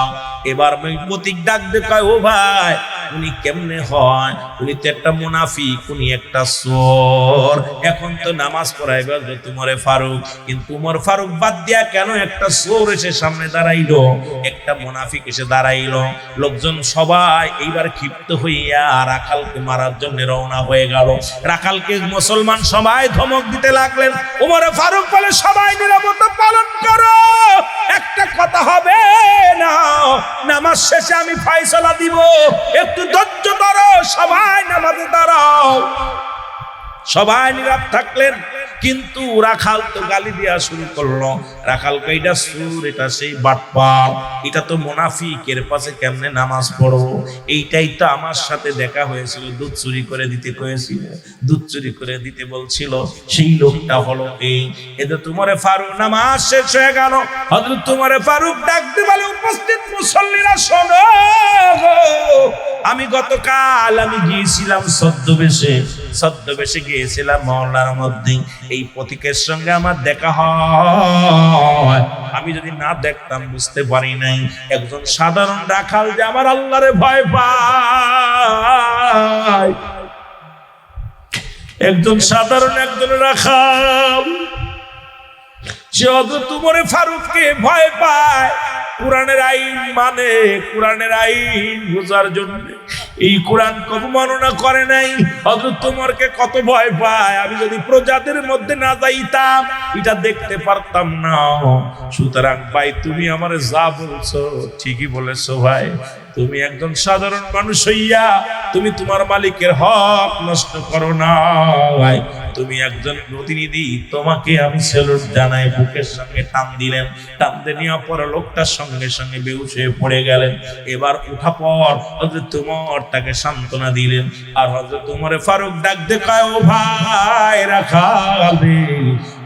এবার প্রতীক ডাক দে কয়, ও ভাই উনি কেমনে হয়? উনি তো একটা মুনাফিক, উনি একটা চোর। এখন তো নামাজ পড়াইবে হযরত ওমর ফারুক, কিন্তু ওমর ফারুক বাদ দিয়া কেন একটা চোর এসে সামনে দাঁড়াইলো, একটা মুনাফিক এসে দাঁড়াইলো? লোকজন সবাই এইবার ক্ষিপ্ত হইয়া রাখালকে মারার জন্য রওনা হয়ে গেল। রাখালকে মুসলমান সবাই ধমক দিতে লাগলেন। ওমর ফারুক বলে, সবাই নীরবতা পালন করো, একটা কথা হবে না, নামাজ শেষে আমি ফয়সালা দিব, একটু ধৈর্য ধরো, সবাই নামাজে দাঁড়াও। সবাই নীরব থাকলেন, কিন্তু রাখাল তো গালি দেওয়া শুরু করলো। রাখাল কই, এটা সুর, এটা সেই বাটপার, এটা তো মুনাফিকের পাশে কেমনে নামাজ পড়বো? এইটাই তো আমার সাথে দেখা হয়েছিল, দুধ চুরি করে দিতে কয়েছিল, দুধ চুরি করে দিতে বলছিল, সেই লোকটা হলো এই। এটা ওমর ফারুক নামাজ শেষ হয়ে গেল। হযরত ওমর ফারুক ডাকতে বলে, উপস্থিত মুসল্লিরা শোনো, আমি গতকাল আমি গিয়েছিলাম ছদ্মবেশে গিয়েছিলাম মহল্লার মধ্যে, এই প্রতীকের সঙ্গে আমার দেখা হয়। আমি যদি না দেখতাম বুঝতে পারি নাই একজন সাধারণ রাখাল যে আমার আল্লাহরে ভয় পায়। একজন সাধারণ একজন রাখাল, সে হযরত ওমর ফারুককে ভয় পায়। কোরআনের আইন মানে, কোরআনের আইন বোঝার জন্য এই কোরআন কত বর্ণনা করে নাই। হযরত ওমরকে কত ভয় পায়। আমি যদি প্রজাদের মধ্যে না যাইতাম এটা দেখতে পারতাম না। সুতরাং ভাই তুমি আমারে যা বলছো ঠিকই বলেছো ভাই। তুমি একজন সাধারণ মানুষ হইয়া তুমি তোমার মালিকের হক নষ্ট করো না ভাই। তুমি একজন প্রতিনিধি, তোমাকে আমি স্যালুট জানাই। বুকের সঙ্গে টান দিলেন, টান দিয়ে নেওয়া পরে লোকটার সঙ্গে সঙ্গে বেহুশ হয়ে পড়ে গেলেন। এবার উঠা পর হযরত ওমর তাকে সান্ত্বনা দিলেন। আর হযরত ওমর ফারুক ডাক দিয়ে কয়, ও ভাই রাখাল,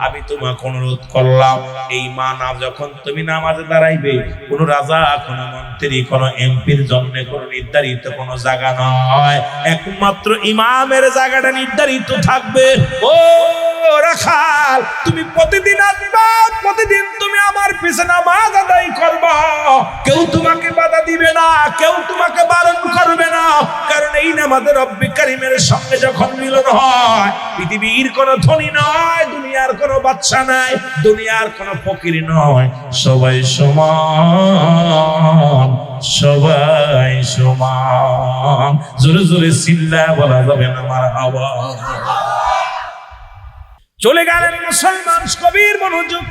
আমি তোমাকে অনুরোধ করলাম, এই মানা যখন তুমি নামাজে দাঁড়াইবে, কোন রাজা, কোন মন্ত্রী, কোন এমপির জন্য কোন নির্ধারিত কোন জায়গা নয়, একমাত্র ইমামের জায়গাটা নির্ধারিত থাকবে। ও রাখাল, তুমি প্রতিদিন আসবা, প্রতিদিন তুমি আমার পিছনে নামাজ আদায় করবা। কেউ তোমাকে বাধা দিবে না, কেউ তোমাকে বারণ করবে না, কারণ এই নামাজে রব্বে কারীমের সঙ্গে যখন মিলন হয়, পৃথিবীর কোনো ধনী নয়, দুনিয়ার কোনো বাদশা নাই, দুনিয়ার কোনো ফকির নয়, সবাই সমান, সবাই সমান। জোরে জোরে চিল্লায় বলা যাবে না মারহাবা। চলে গেলেন মুসলমান, কবির মনোযোগ।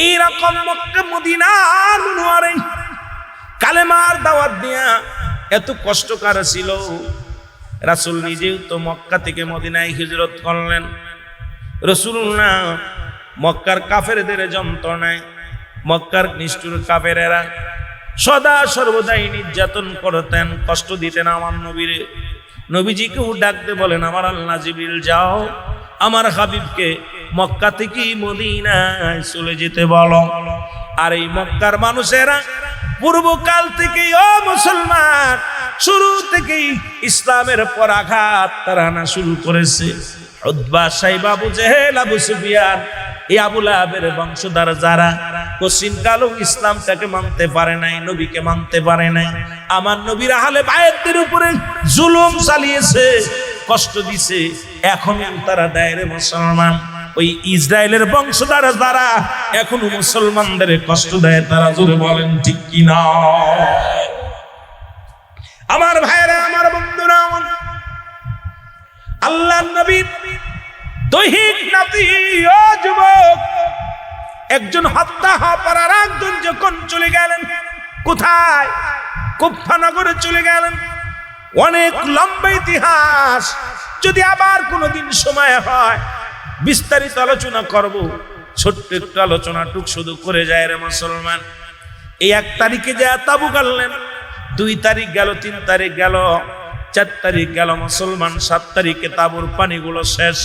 এইরকম মক্কা মদিনার মনোয়ারে কালেমার দাওয়াত দিয়া এত কষ্টকর ছিল। রাসূল নিজেও তো মক্কা থেকে মদিনায় হিজরত করলেন। রাসূলুল্লাহ মক্কার কাফেরদের যন্ত্রণায়, মক্কার নিষ্ঠুর কাফেরেরা সদা সর্বদাই নির্যাতন করতেন, কষ্ট দিতেন আমার নবীরে। নবীজিকেও ডাকতে বলেন, আমার আল্লাহ জিবরিল যাও আমার হাবিবকে মক্কা থেকে মদিনায় চলে যেতে বলো। আর এই মক্কার মানুষেরা পূর্বকাল থেকে, ও মুসলমান, শুরু থেকেই ইসলামের পর আঘাত তারা আনা শুরু করেছে। উতবা, সাইবা, আবু জেহেল, আবু সুফিয়ান, এই আবু লাহাবের বংশধর যারা কোশ্চিন কালো ইসলামটাকে মানতে পারে নাই, নবীকে মানতে পারে নাই, আমার নবীর আহলে বায়াতদের উপরে জুলুম চালিয়েছে, কষ্ট দিছে, এখন তারা দেয় রে মুসলমান। ওই ইসরায়েলের বংশধর যারা এখনো মুসলমানদের কষ্ট দেয়, তারা জোরে বলেন ঠিক কিনা? আমার ভাইরা, আমার বন্ধুরা, আল্লাহর নবীর দৈহিক নাতি ও যুবক, একজন হত্যা হওয়ার আর একজন যখন চলে গেলেন কোথায়? কুফা নগরে চলে গেলেন। অনেক লম্বা ইতিহাস, যদি আবার কোনোদিন সময় হয় বিস্তারিত আলোচনা করব। ছোট্ট একটু আলোচনাটুক শুধু করে যায় রে মুসলমান। এই 1 তারিখে যা তাবু গাড়লেন, 2 তারিখ গেল, 3 তারিখ গেল, 4 তারিখ গেল মুসলমান, 7 তারিখে তাবুর পানিগুলো শেষ,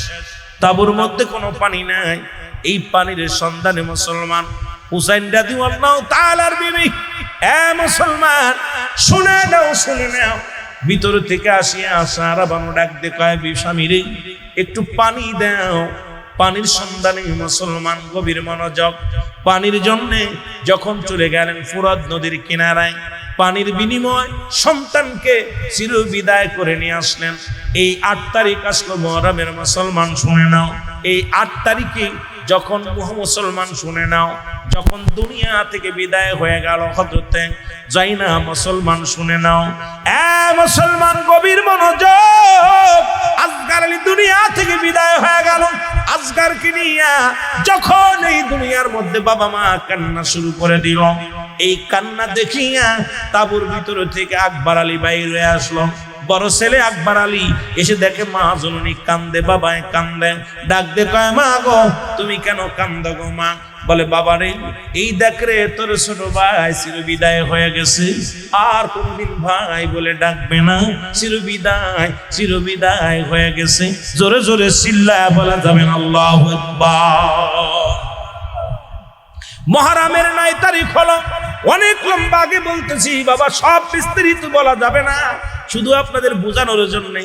তাবুর মধ্যে কোনো পানি নাই। এই পানির সন্ধানে মুসলমান হুসাইন রাদিয়াল্লাহু তাআলার বিবি, এ মুসলমান শুনে নাও, শুনে নাও, ভিতর থেকে আসিয়া সারা বানু ডাক দে কয়, স্বামীরে একটু পানি দাও। পানির সন্ধানে মুসলমান গভীর মনোযোগ। পানির জন্য যখন চলে গেলেন ফুরাত নদীর কিনারায়, পানির বিনিময় সন্তানকে চির বিদায় করে নিয়ে আসলেন। এই 8 তারিখ আসলো মুহররমের মুসলমান, শুনে নাও। এই 8 তারিখে যখন মুসলমান শুনে নাও, যখন দুনিয়া থেকে বিদায় হয়ে গেল হযরতে যাইনা, মুসলমান শুনে নাও, এ মুসলমান গভীর মনোযোগ। আসগার আলী দুনিয়া থেকে বিদায় হয়ে গেল। আসগারকে নিয়ে যখন এই দুনিয়ার মধ্যে বাবা মা কান্না শুরু করে দিল, এই কান্না দেখিয়া তাবুর ভিতর থেকে আকবর আলী বাইরে আসলো। বড় ছেলে আকবর আলী এসে দেখে মা জননী কান্দে, বাবায় কান্দে, ডাক দে কয়, মা গো তুমি কেন কান্দো গো মা? বলে, বাবা রে, এই দেখ রে তোর ছোট ভাই চির বিদায় হয়ে গেছে, আর কোনদিন ভাই বলে ডাকবে না, চির বিদায় হয়ে গেছে। জোরে জোরে চিল্লায়া বলা যাবে না আল্লাহু আকবার। মুহররমের 9 তারিখ হলো, অনেক লম্বা আগে বলতেছি বাবা, সব বিস্তারিত বলা যাবে না, শুধু আপনাদের বোঝানোর জন্য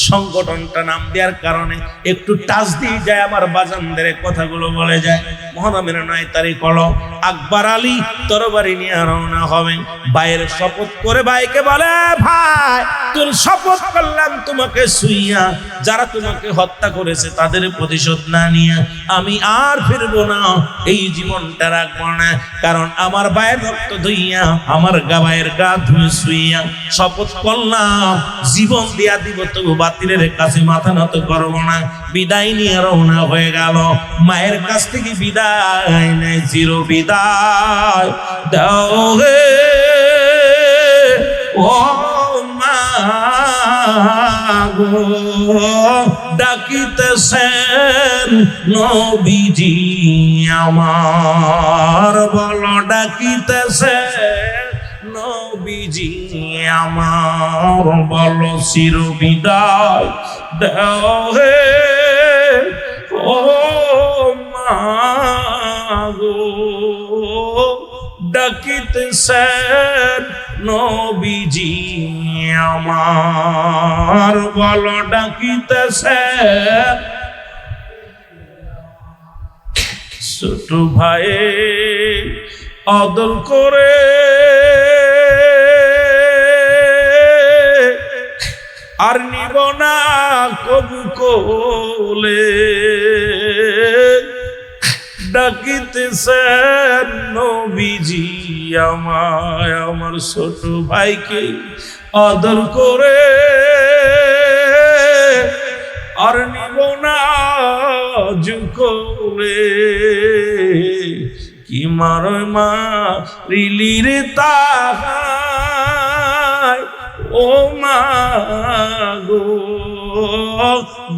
সংগঠনটা নাম দেওয়ার কারণে একটু টাচ দিয়ে যায়, আমার বাজানদের কথাগুলো বলে যায়। মুহররমের 9 তারিখ হলো, আকবর আলী তরবারি নিয়ে রওনা হবে। ভাইয়ের শপথ করে ভাইকে বলে, ভাই তোর শপথ করলাম তোমাকে ছুঁইয়া, যারা তোমাকে হত্যা করেছে তাদের প্রতিশোধ না নিয়ে আমি আর ফিরবো না, এই জীবনটা রাখবো না, কারণ আমার ভাইয়ের রক্ত ধুইয়া, আমার ভাইয়ের গা ধুয়ে ছুঁইয়া শপথ করলাম জীবন দিয়া দিব, তবু বাতিলের কাছে মাথা নত করবো না। বিদায় নিয়ে রওনা হয়ে গেল। মায়ের কাছ থেকে বিদায় নেয়, চির বিদায় দাও হে ও মা গো, ডাকিতেছেন নবীজি আমার, বলো ডাকিতেছেন নবীজি আমার, বলো চির বিদায় দাও হে ও মা গো, ডাকিতেছেন নবীজি আমার, বলো ডাকিতেছেন। ছোট ভাই আদর করে আর নিব না কবু কোলে, ডাকিতেছেন নবীজি আমায়, আমার ছোট ভাইকে আদর করে আর নিব না কোলে। কি মারয় মা রিলির তাহায় ও মা গো,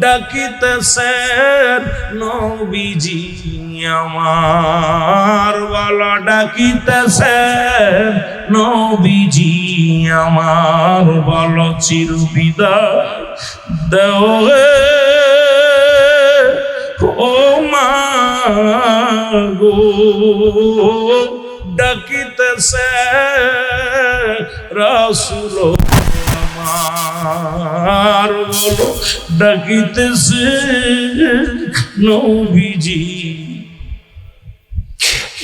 ডাকিতেছেন নবীজি আমার, বলো ডাকিতেছেন নবীজি আমার, বলো চির বিদায় দাও হে ও মা গো, ডাকিতেছেন রাসূল আমার, বলো ডাকিতেছেন নবীজি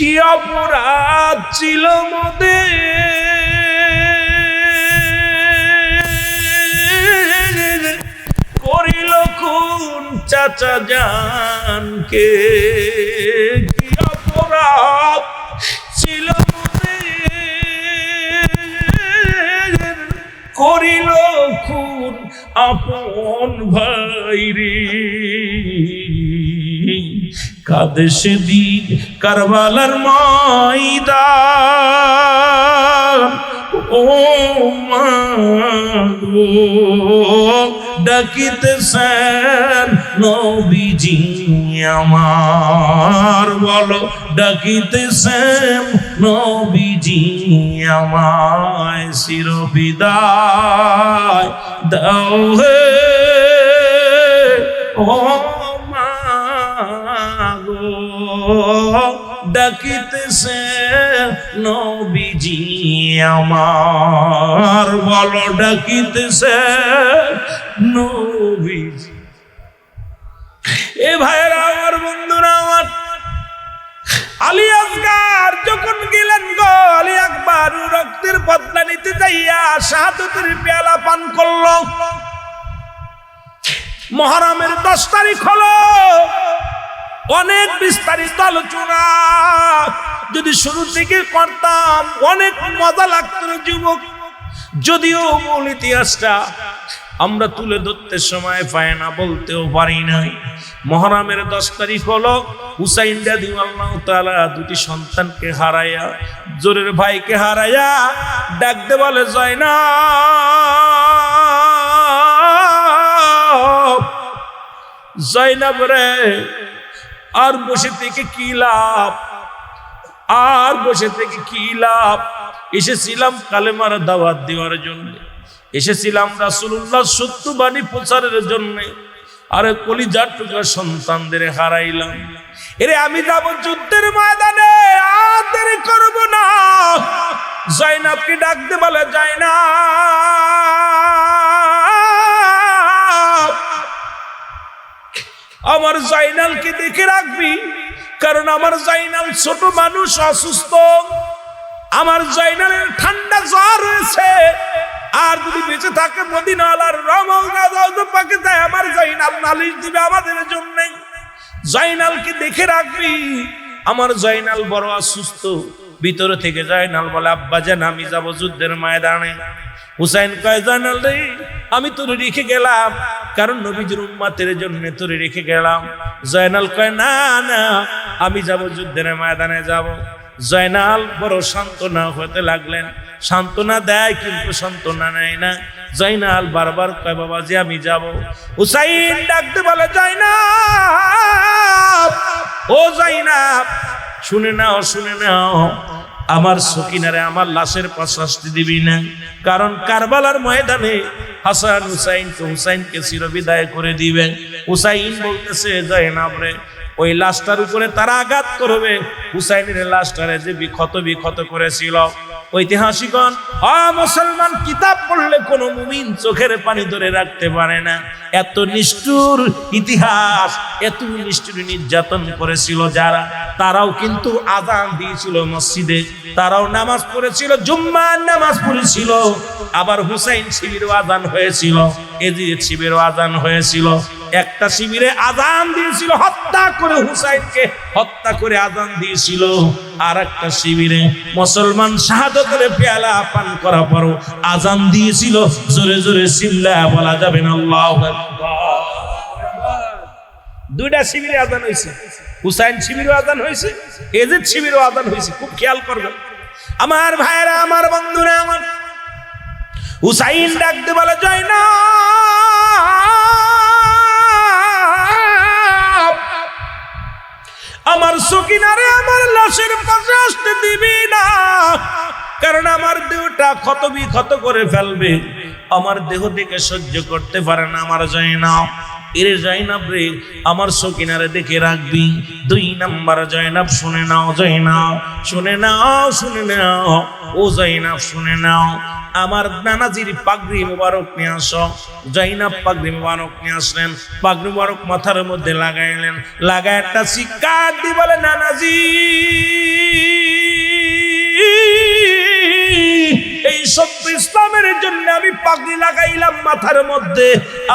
কি অপরাধ ছিল মোদের, করিল খুন চাচা জানকে। কি অপরাধ ছিল মোদের, করিল খুন আপন ভাইরে। কাঁদে সেদিন কারবালার ময়দান, ও মা গো ডাকিতেছেন নবীজি আমার, বলো ডাকিতেছেন নবীজি আমায়। চির বিদায় দাও হে ও মা গো, ডাকিতেছে নবীজি আমার, বলো ডাকিতেছে নবীজি। এ ভাইরা আমার, বন্ধুরা আমার, আলী আসগার যখন গেলেন গো, আলী আকবর রক্তের বদলা নিতে যাইয়া শাহাদাতের পেয়ালা পান করলো। মুহররমের 10 তারিখ হলো। অনেক বিস্তারিত আলোচনা যদি শুরু থেকে করতাম অনেক মজা লাগতো যুবক, যদিও মূল ইতিহাসটা আমরা তুলে ধরতে সময় পাই না, বলতেও পারি না। মুহররমের 10 তারিখ হলো। হুসাইন রাদিয়াল্লাহু তাআলা দুটি সন্তানকে হারায়া, জোরের ভাইকে হারায়া ডাকতে বলে, জয়নাব, জয়নাব রে, আর বসে থেকে কি লাভ, আর বসে থেকে কি লাভ? এসেছিলাম কালেমার দাওয়াত দেওয়ার জন্য, এসেছিলাম রাসূলুল্লাহ সত্য বাণী প্রচারের জন্য। আরে কলিজার টুকরা সন্তানদের হারাইলাম। এরে আমি যাব যুদ্ধের ময়দানে, আর দেরি করব না। জয়নাবকে ডাকতে বলে, জয়নাব, আমার জয়নালকে দেখে রাখবি, কারণ আমার জয়নাল ছোট মানুষ, অসুস্থ। আমার জয়নালের ঠান্ডা জ্বর হয়েছে, আর যদি বেঁচে থাকে মদিনাওয়ালার রওজা পাকে যায়, আমার জয়নাল নালিশ দিবে আমাদের জন্য। জয়নালকে দেখে রাখবি, আমার জয়নাল বড় অসুস্থ। ভিতরে থেকে জয়নাল বলে, আব্বাজান আমি যাব যুদ্ধের ময়দানে। হুসাইন কয়, জয়নাল রে, আমি তোরে রেখে গেলাম, কারণ নবীজির উম্মতের জন্য তোরে রেখে গেলাম। জয়নাল কয়, না না, আমি যাব যুদ্ধের ময়দানে যাব। জয়নাল বড় সান্ত্বনা হতে লাগলেন। সান্ত্বনা দেয় কিন্তু সান্ত্বনা নেয় না। জয়নাল বারবার কয়, বাবাজি আমি যাব। হুসাইন ডাকতে বলে, জয়নাব, ও জয়নাব, শুনে নাও, শুনে নাও, আমার সকিনারে আমার লাশের পাশে আসতে দিবি না, কারণ কারবালার ময়দানে হাসান হুসাইনকে চিরবিদায় করে দিবে। হুসাইন বলতেছে, জয়নাব রে, ওই লাশটার উপরে তারা আঘাত করবে। হুসাইনের লাশটারে যে বিক্ষত করেছিল। ঐতিহাসিকগণ, মুসলমান কিতাব পড়লে কোনো মুমিন চোখের পানি ধরে রাখতে পারে না। এত নিষ্ঠুর ইতিহাস, এত নিষ্ঠুর নির্যাতন করেছিল যারা, তারাও কিন্তু আযান দিয়েছিল মসজিদে, তারাও নামাজ পড়েছিল, জুম্মার নামাজ পড়েছিল। আবার হুসাইন শিবিরও আযান হয়েছিল, এজিদ শিবিরও আযান হয়েছিল। একটা শিবিরে আযান দিয়েছিল হত্যা করে, হুসাইনকে হত্যা করে আযান দিয়েছিল। আর একটা শিবিরে মুসলমান শাহাদাতের পেয়ালা পান করা পরও আযান দিয়েছিল। জোরে জোরে চিল্লায়া বলা যাবে না আল্লাহু আকবার। দুইটা শিবিরে আযান হয়েছে, হুসাইন শিবিরও আযান হয়েছে, এজিদ শিবিরও আযান হয়েছে। খুব খেয়াল করবেন আমার ভাইরা, আমার বন্ধুরা আমার। হুসাইন ডাকতে বলে, জয়নাব, আমার সকিনারে আমার লাশের পাশে আসতে দিবি না, কারণ আমার দেহটা ক্ষত করে ফেলবে। আমার দেহ থেকে সহ্য করতে পারে না আমার জয়নাব। এরে জয়নাব রে, আমার সকিনারে দেখে রাখবি। 2 নাম্বার জয়নাব, শুনে নাও, জয়নাব শুনে নাও, শুনে নাও, ও জয়নাব শুনে নাও। আমার নানাজির পাগড়ি মোবারক নিয়ে আসো। জয়নাব পাগড়ি মোবারক নিয়ে আসলেন, পাগড়ি মোবারক মাথার মধ্যে লাগাইলেন, লাগায় একটা চিৎকার দিয়ে বলে, নানাজি এই সত্য ইসলামের জন্য আমি পাগড়ি লাগাইলাম মাথার মধ্যে,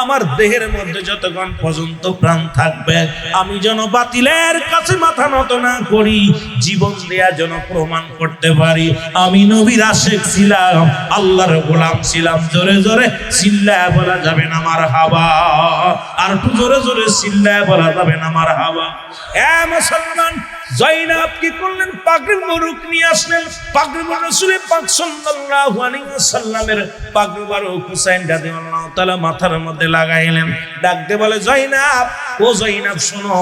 আমার দেহের মধ্যে যতক্ষণ পর্যন্ত প্রাণ থাকবে আমি যেন বাতিলের কাছে মাথা নত না করি, জীবন দেয়া যেন প্রমাণ করতে পারি আমি নবীর আশিক ছিলাম, আল্লাহর গোলাম ছিলাম। জোরে জোরে চিল্লায় বলা যাবে না মারহাবা, আর একটু জোরে জোরে চিল্লায় বলা যাবে না মারহাবা। মুসলমান, জয়নাব কি করলেন? পাগড়ি মোবারক নিয়ে আসলেন, পাগড়ি মোবারক রাসূল পাক সাল্লাল্লাহু আলাইহি ওয়াসাল্লামের পাগড়ি মোবারক হুসাইন রাদিয়াল্লাহু তাআলা মাথার মধ্যে লাগাইলেন। ডাকতে বলে, জয়নাব, ও জয়নাব শোনো,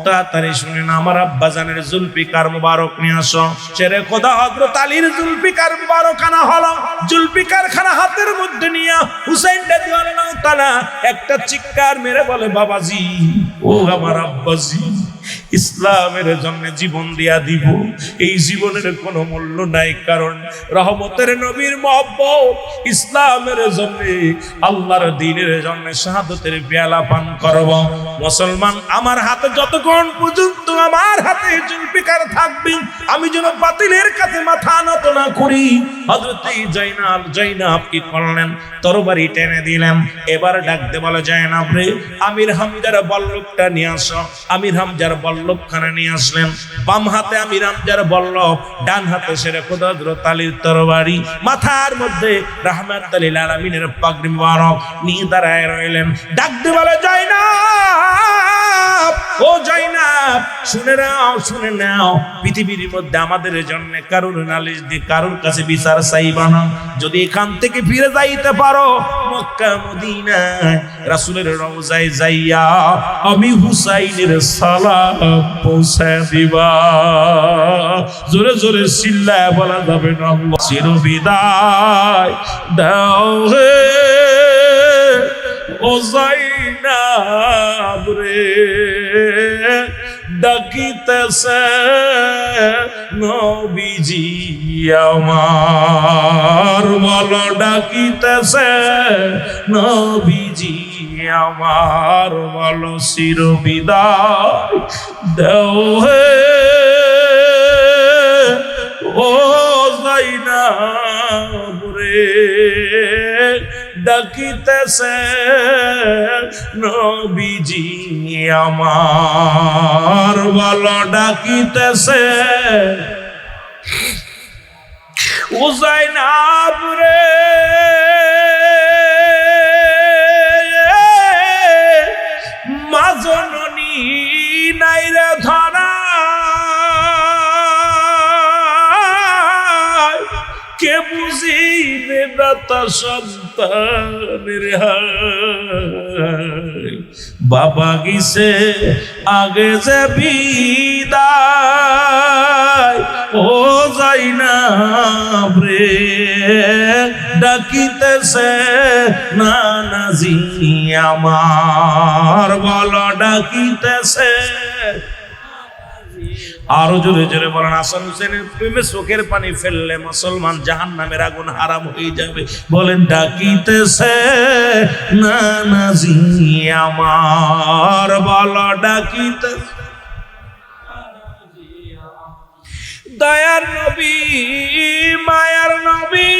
তাড়াতাড়ি শুনে না, আমার আব্বা জানের জুলফিকার মোবারক নিয়ে আসো। শেরে খোদা হযরত আলীর জুলফিকার মোবারক আনা হলো। জুলফিকার খানা হাতের মধ্যে নিয়ে হুসাইন রাদিয়াল্লাহু তাআলা একটা চিৎকার মেরে বলে, বাবাজি, ও আমার আব্বাজি, ইসলামের জন্য জীবন দিয়া দিব, এই জীবনের কোনো মূল্য নাই, কারণ রহমতের নবীর মহব্বত, ইসলামের জন্য, আল্লাহর দ্বীনের জন্য শাহাদাতের পেয়ালা পান করব। মুসলমান, আমার হাতে যতক্ষণ পর্যন্ত আমার হাতে জুলফিকার থাকবে আমি যেন বাতিলের কাছে মাথা নত না করি। হযরত জয়নাব কি করলেন? তরবারি টেনে দিলেন। এবার ডাকতে বলে, জয়নাব রে, আমির হামজার বল্লভটা নিয়ে আসো। আমির হামজার বল্লভখানা নিয়ে আসলেন। বাম হাতে আমির হামজার বল্লভ, ডান হাতে শেরে খোদা হযরত আলীর তরবারি, মাথার মধ্যে রাহমাতুল লিল আলামিনের পাগড়ি মোবারক নিয়ে দাঁড়ায় রইলেন। ডাকতে বলে, জয়নাব, ও জয়নাব, শুনে নাও, শুনে নাও, পৃথিবীর মধ্যে আমাদের জন্য কারুর নালিশ দিয়ে কারুর কাছে বিচার চাইবা না। যদি এখান থেকে ফিরে যাইতে পারো মক্কা মদিনায় রাসূলের রওজায় যাইয়া আমি হুসাইনের সালাম পৌঁছে দিবা। জোরে জোরে চিল্লায় বলা যাবে না, চির বিদায় দাও হে ও জয়নাব রে, ডাকিতেছে নবীজি আমার, বলো ডাকিতেছে নবীজি আমার, বলো চির বিদায় দাও হে ও জয়নাব রে, ডাকিতেছে নবীজি আমার, বলো ডাকিতেছে ও জয়নাব রে, মা জননী নাই রে ধরা, কে বুঝিবে দাতা সন্তানের হায়, বাবা গিছে আগে যে বিদায়, ও জয়নাব রে, ডাকিতেছে নানাজি আমার, বলো ডাকিতেছে। আরো জোরে জোরে বলেন, হাসান হুসেনের প্রেমে চোখের পানি ফেললে মুসলমান জাহান্নামের আগুন হারাম হয়ে যাবে। বলেন, ডাকিতেছে নানাজি আমার, বলো ডাকিতেছে। দয়ার নবী, মায়ার নবী,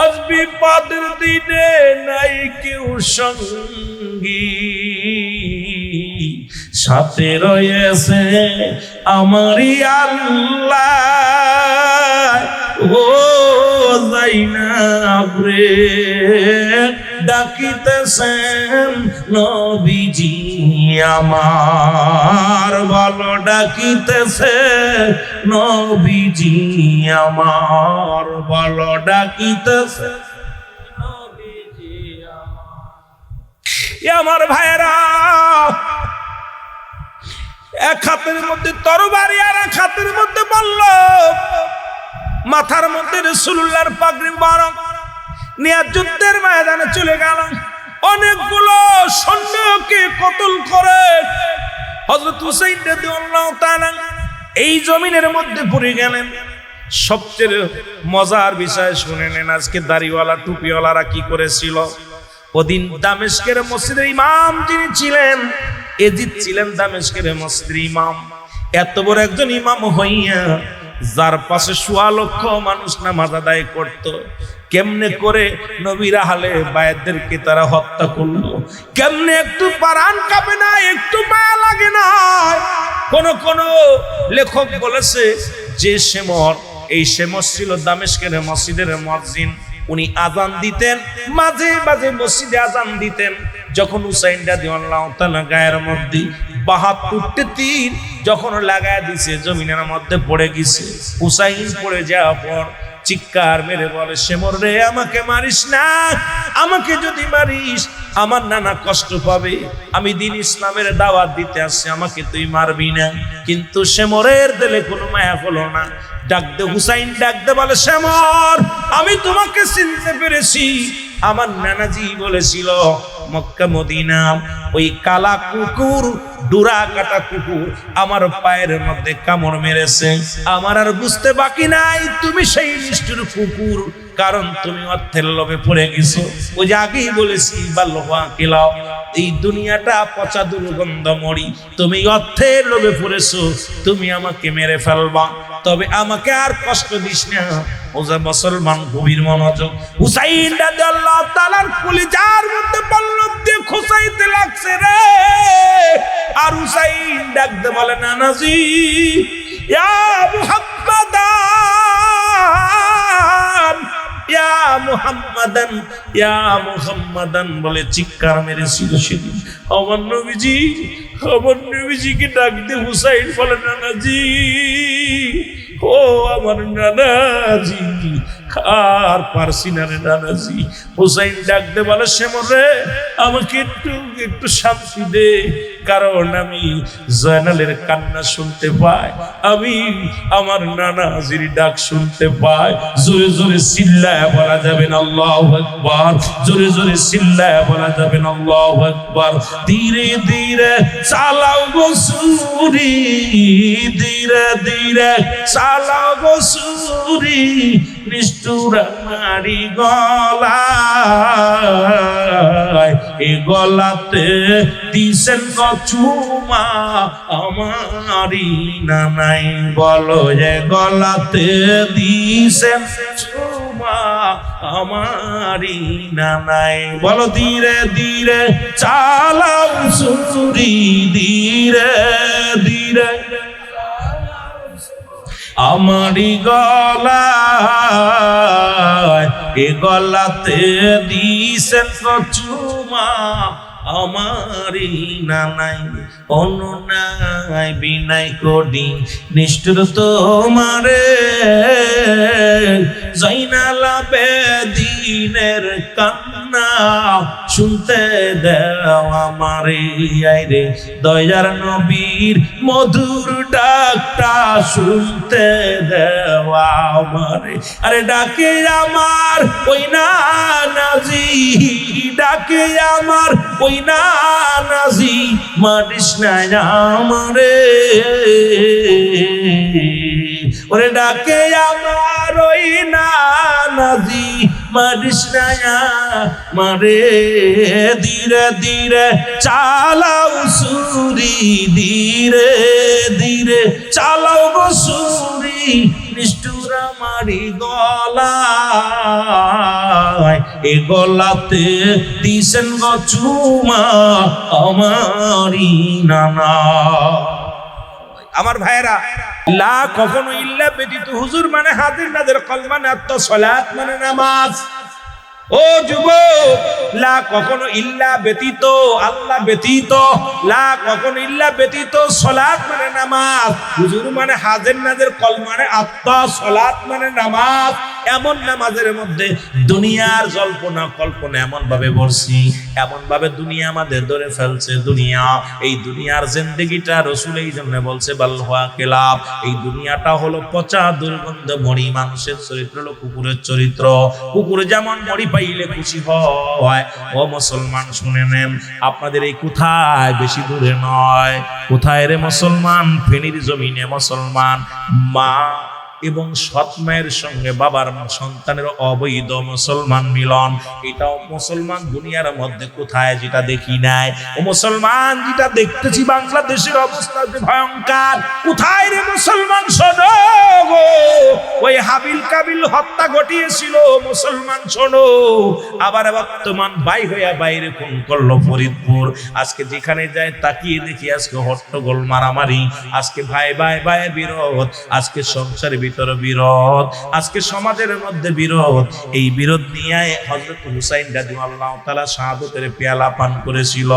আজ বিপদের দিনে নাই কেউ সঙ্গী, সাথে রয়েছে আমারই আল্লাহ, ও জয়নাব রে, ডাকিতেছেন নবীজি আমার, বলো ডাকিতেছে নবীজি আমার, বলো ডাকিতেছে নবীজি আমার। আমার ভাইরা, এক হাতের মধ্যে তরবারি আর এক হাতের মধ্যে বল্লভ, মাথার মধ্যে রাসূলুল্লাহর পাগড়ি মোবারক নিয়ে যুদ্ধের ময়দানে চলে গেল। অনেকগুলো সৈন্যকে কতল করে হযরত হুসাইন রাদিয়াল্লাহু তাআলা এই জমিনের মধ্যে পড়ে গেলেন। সবচেয়ে মজার বিষয় শুনে নেন, আজকে দাড়িওয়ালা টুপিওয়ালারা কি করেছিল। ওদিন দামেস্কের মসজিদের ইমাম যিনি ছিলেন, এজিদ ছিলেন দামেস্কের মসজিদের ইমাম। এত বড় একজন ইমাম হইয়া যার পাশে ১৬ লক্ষ মানুষ নামাজ আদায় করত, কেমনে করে নবীর আহলে বায়াতদেরকে তারা হত্যা করলো, কেমনে একটু প্রাণ কাঁপে না, একটু মায়া লাগে না। কোন লেখক বলেছে যে শেমর, এই শেমর ছিল দামেস্কের মসজিদের মুয়াজ্জিন। উনি আজান দিতেন, মাঝে মাঝে মসজিদে আজান দিতেন। যখন হুসাইন রাদিয়াল্লাহু তাআলা গায়ের মধ্যে ৭২টি তীর যখন লাগায় দিছে, জমিনের মধ্যে পড়ে গেছে। হুসাইন পড়ে যাওয়ার পর চিৎকার মেরে বলে, শেমর রে, আমাকে মারিস না, আমাকে যদি মারিস আমার নানা কষ্ট পাবে। আমি দিন ইসলামের দাওয়াত দিতে আসছি, আমাকে তুই মারবি না। কিন্তু শেমরের দিলে কোনো মায়া হলো না। ডাক দে হুসাইন, ডাক দে বলে, শেমর, আমি তোমাকে চিনতে পেরেছি। আমার নানাজি বলেছিল মক্কা মদিনা ওই কালা কুকুর, ডুরা কাটা কুকুর আমার পায়ের মধ্যে কামড় মেরেছে। আমার আর বুঝতে বাকি নাই তুমি সেই নিষ্ঠুর কুকুর, কারণ তুমি অর্থের লোভে পড়ে গেছো। ওই যে আগেই বলেছি, বাল্যহা কিলাও, এই দুনিয়াটা পচা দুর্গন্ধ মরি, তুমি অর্থের লোভে পড়েছো, তুমি আমাকে মেরে ফেলবা, তবে আমাকে আর কষ্ট দিস না। ওজা মুসলমান গভীর মনোযোগ। হুসাইন রাদিয়াল্লাহু তাআলার কলিজার মধ্যে পল্লব দিয়ে খোঁচাইতে লাগছে রে। আর হুসাইন ডাকতে বলে, নানাজি, ইয়া মুহাম্মাদান, ইয়া মুহাম্মাদান, ইয়া মুহাম্মাদান বলে চিৎকার মেরেছিল সেদিন। আমার নবীজিকে ডাক দিয়ে হুসাইন বলে, নানাজি, ও আমার নানাজি, আর পারছি না রে নানাজি। হুসাইন ডাকতে বলে, শেমর রে, আমাকে একটু শান্তি দে, কারণ আমি জয়নালের কান্না শুনতে পাই, আমি আমার নানাজির ডাক শুনতে পাই। জোরে জোরে চিল্লায় বলা যাবে না আল্লাহু আকবার, জোরে জোরে চিল্লায় বলা যাবে না আল্লাহু আকবার। ধীরে ধীরে চালাও গো সুরি, ধীরে ধীরে চালাও গো সুরি, নিষ্ঠুর নারী গলায়, এ গলাতে দিছেন চুমা আমারি নানাই। বলো যে গলাতে দিছেন চুমা আমারি নানাই। বলো ধীরে ধীরে চালাও সুরি, ধীরে ধীরে আমারি গলায়, এ গলাতে দিছেন চুমা আমারি নানাই। অনুনাই বিনাই করি নিষ্ঠুর তোমারে, জয়নালা বেদিনের কান্না শুনতে দাও আমারে। আইরে দয়ার নবীর মধুর ডাকটা শুনতে দাও আমারে। আরে ডাকে আমার ওই নানাজি, ডাকে আমার ওই নানাজি, মারিস না আমারে। ওরে ডাকে আমার ওই নানাজি, মারিস না আমারে। ধীরে ধীরে চালাও সুরি, ধীরে ধীরে চালাও গো সুরি, নিষ্ঠুর আমারি গলায়, এ গলাতে দিছেন গো চুমা আমারি নানা। আমার ভাইরা, লা কখনো ইল্লা ব্যতীত, হুজুর মানে হাজির নাজির, কল মানে আত্মসালাত মানে নামাজ। ও যুবক, লা কখনো ইল্লা ব্যতীত, আল্লাহ ব্যতীত, লা কখনো ইল্লা ব্যতীত, সালাত মানে নামাজ। হুজুর মানে হাজির নাজির, কল মানে আত্মসালাত মানে নামাজ। এমন নামাজের মধ্যে দুনিয়ার জল্পনা কল্পনা এমন ভাবে বলছি, এমন ভাবে দুনিয়া আমাদের ধরে ফেলছে। দুনিয়া, এই দুনিয়ার জিন্দেগিটা রাসূল এই জন্য বলছে বালহুয়া কিলাব, এই দুনিয়াটা হলো পচা দুর্গন্ধ মরি। মানুষের চরিত্র হলো কুকুরের চরিত্র। কুকুর যেমন মরি পাইলে খুশি হয়। ও মুসলমান শুনে নেন, আপনাদের এই কোথায়, বেশি দূরে নয়, কোথায় রে মুসলমান, ফেনীর জমিনে মুসলমান মা এবং সৎ মায়ের সঙ্গে বাবার সন্তানের অবৈধ মুসলমান মিলন, এটাও মুসলমান দুনিয়ার মধ্যে কোথায়, যেটা দেখি নাই। ও মুসলমান, যেটা দেখতেছি বাংলাদেশের অবস্থা যে ভয়ঙ্কর, কোথায় রে মুসলমান শোনো গো, ওই হাবিল কাবিল হত্যা ঘটিয়েছিল মুসলমান শোনো, আবার বর্তমান ভাই হইয়া বাইরে খুন করলো ফরিদপুর। আজকে যেখানে যায় তাকিয়ে দেখি আজকে হট্টগোল মারামারি, আজকে ভাই ভাই ভাই বিরোধ, আজকে সংসারে ভিতরে বিরোধ, আজকে সমাজের মধ্যে বিরোধ। এই বিরোধ নিয়ে হযরত হুসাইন রাদিয়াল্লাহু তাআলা শাহাদাতের পেয়ালা পান করেছিল।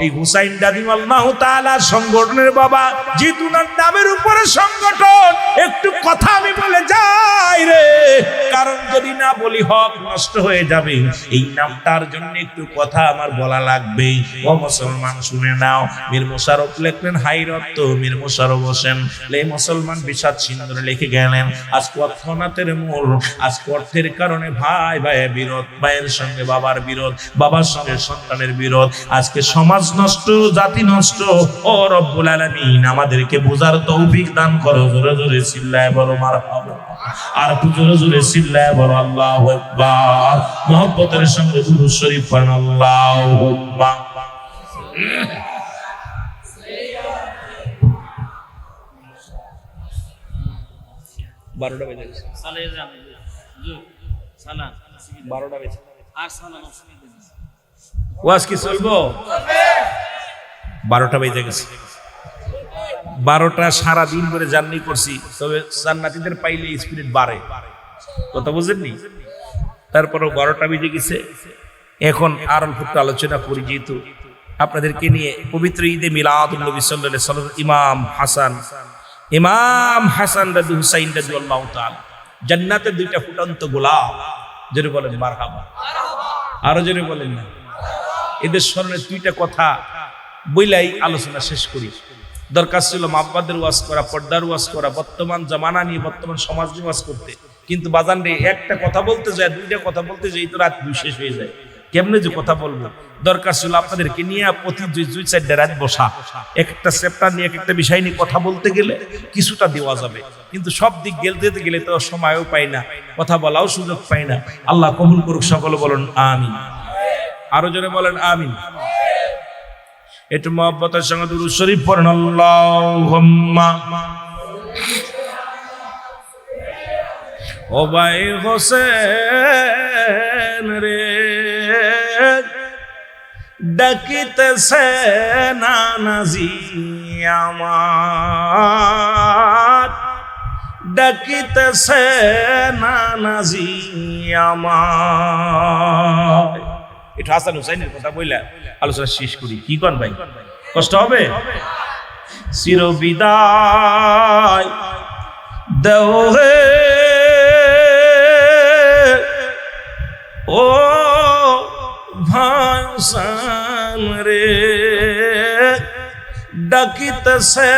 এই হুসাইন রাদিয়াল্লাহু তাআলা সংগঠনের বাবা, যেহেতু নামের উপরে সংগঠন, একটু কথা আমি বলে যাই রে, কারণ যদি না বলি হক নষ্ট হয়ে যাবে। এই নামটার জন্য একটু কথা আমার বলা লাগবে। ও মুসলমান শুনে নাও, মীর মোশাররফ লিখলেন হাইরত, মীর মোশাররফ হোসেন লে মুসলমান বিষাদ সিন্ধুরে লিখে গেলেন, আজকে অর্থনাথের মূল, আজকে অর্থের কারণে ভাই ভাই বিরোধ, ভাইয়ের সঙ্গে বাবার বিরোধ, বাবার সঙ্গে সন্তানের বিরোধ, আজকে সমাজ নষ্ট, জাতি নষ্ট। ও রব্বুল আলামিন আমাদেরকে বোঝার তৌফিক দান করো। জোরে জোরে চিল্লায় বলো মারহাবা, আর একটু জোরে জোরে চিল্লায় বলো আল্লাহু আকবার। মুহাব্বতের সঙ্গে দুরূদ শরীফ পড়েন আল্লাহুম্মা। 12টা বেজে গেছে, 12টা বেজে, ওয়াজ কি চলবো? 12টা বেজে গেছে। 12টা সারাদিন করে জার্নি করছি, তবে জান্নাতীদের পাইলে স্পিরিট বাড়ে, কথা বুঝেননি? তারপরেও 12টা বেজে গেছে। এখন আর অল্প আলোচনা করি, যেহেতু আপনাদেরকে নিয়ে পবিত্র ঈদে মিলাদুন নবী সাল্লাল্লাহু আলাইহি ওয়াসাল্লাম ইমাম হাসান রাদি হুসাইন রাদিয়াল্লাহু তাআলা জান্নাতের দুইটা ফুটন্ত গোলাপ, জোরে বলেন মারহাবা, আরো জোরে বলেন না। এদের স্মরণে দুইটা কথা বইলাই আলোচনা শেষ করি। দরকার ছিল মাব্বাদের ওয়াজ করা, পর্দার ওয়াজ করা, বর্তমান জামানা নিয়ে, বর্তমান সমাজ নিয়ে ওয়াজ করতে, কিন্তু বাজান রে একটা কথা বলতে যায়, দুইটা কথা বলতে যাই তো রাত শেষ হয়ে যায়। কেমনে যে কথা বলবো? দরকার ছিল আপনাদেরকে নিয়ে প্রতি 2-4 রাত বসা, একটা চ্যাপ্টার নিয়ে, একটা বিষয় নিয়ে কথা বলতে গেলে কিছুটা দেওয়া যাবে, কিন্তু সব দিক গেলতে গেলে তো সময়ও পাই না, কথা বলাও সুযোগ পাই না। আল্লাহ কবুল করুক, সকলে বলেন আমিন, আরো জোরে বলেন আমিন। একটু মুহাব্বতের সঙ্গে দুরূদ শরীফ পড়েন আল্লাহুম্মা। ও ভাই হোসেন রে, ডাকিতেছে নানাজি আমার, ডাকিতেছে নানাজি আমার। একটু হাসান হুসাইনের কথা বইলা আলোচনা শেষ করি, কি কন ভাই? কষ্ট হবে? চির বিদায় দেও হে ও ভাই হোসেন রে, ডাকিতেছে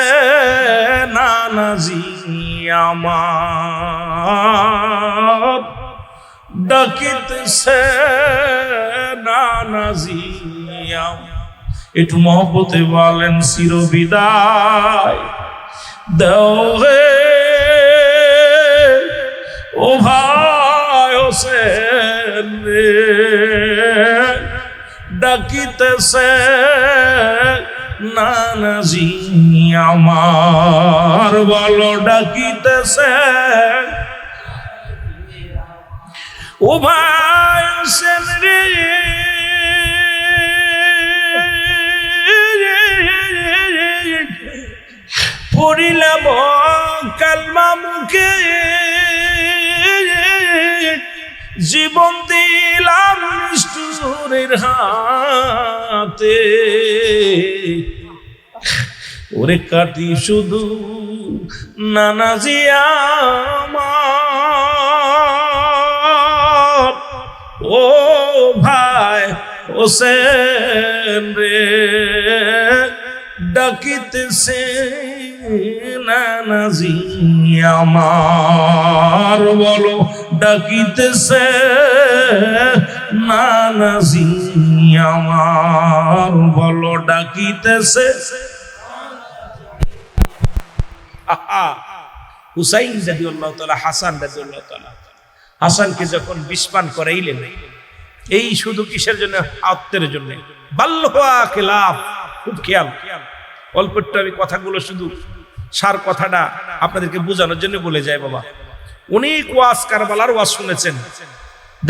নানাজি আমার, ডাকিতেছে নানাজি আমার। একটু মহব্বতে বলেন চির বিদায় দেও হে ও ভাই হোসেন রে, ডাকিতেছে নানাজি আমার, বলো ডাকিতেছে ও ভাই হোসেন রে, পড়িলাম কালমা মুখে, জীবন দিলাম নিষ্ঠুরের হাতে, ওরে কাটি শুধু নানাজি আমার, ও ভাই হোসেন রে, ডাকিতেছে নানাজি আমার, বলো ডাকিতেছে নাজি আমার বলো ডাকিতেছে। হুসাইন রাদিয়াল্লাহু তাআলা, হাসান রাদিয়াল্লাহু তাআলা, হাসানকে যখন বিষপান করাইলেন, এই শুধু কিসের জন্য? আত্মের জন্য। বাল্যহা খিলাফ, খুব খেয়াল। অল্প একটু আমি কথাগুলো শুধু সার কথাটা আপনাদেরকে বোঝানোর জন্য বলে যায় বাবা। অনেক ওয়াজ, কারবালার ওয়াজ শুনেছেন,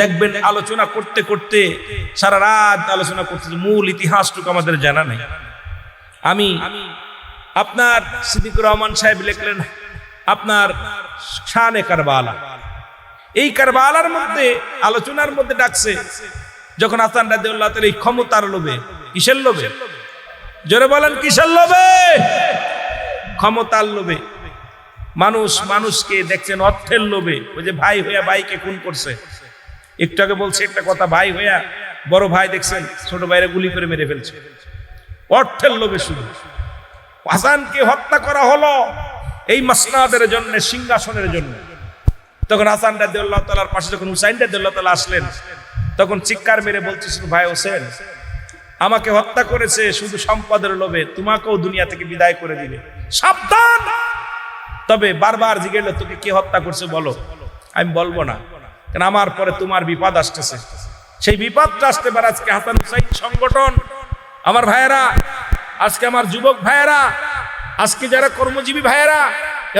দেখবেন আলোচনা করতে করতে সারা রাত আলোচনা করতে মূল ইতিহাসটুকু আমাদের জানা নেই। আমি আপনার সিদ্দিকুর রহমান সাহেব লিখলেন আপনার শানে কারবালা। এই কারবালার মধ্যে আলোচনার মধ্যে ডাকছে যখন হাসান রাদিয়াল্লাহু তাআলা এই ক্ষমতার লোভে, কিসের লোভে? জোরে বলেন, কিসের লোভে? ক্ষমতার লোভে। মানুষ মানুষকে দেখছেন অর্থের লোভে। ওই যে ভাই হইয়া ভাইকে খুন করছে, একটু আগে বলছে একটা কথা, ভাই হইয়া বড় ভাই দেখছেন ছোট ভাইরে গুলি করে মেরে ফেলছে, অর্থের লোভে শুধু। হাসানকে হত্যা করা হলো এই মাসনাদের জন্য, সিংহাসনের জন্য। তখন হাসান রাদিয়াল্লাহু তাআলার পাশে যখন হুসাইন রাদিয়াল্লাহু তাআলা আসলেন, তখন চিৎকার মেরে বলতেছিল, ভাই হোসেন আমাকে হত্যা করেছে শুধু সম্পদের লোভে, তোমাকেও দুনিয়া থেকে বিদায় করে দিবে, সাবধান। তবে বারবার জিজ্ঞেস, তোকে কে হত্যা করছে বলো। আমি বলবো না, কারণ আমার পরে তোমার বিপদ আসতেছে। সেই বিপদটা আসতে পারে। আজকে হাসান হুসাইন সংগঠন, আমার ভাইয়েরা, আজকে আমার যুবক ভাইয়েরা, আজকে যারা কর্মজীবী ভাইয়েরা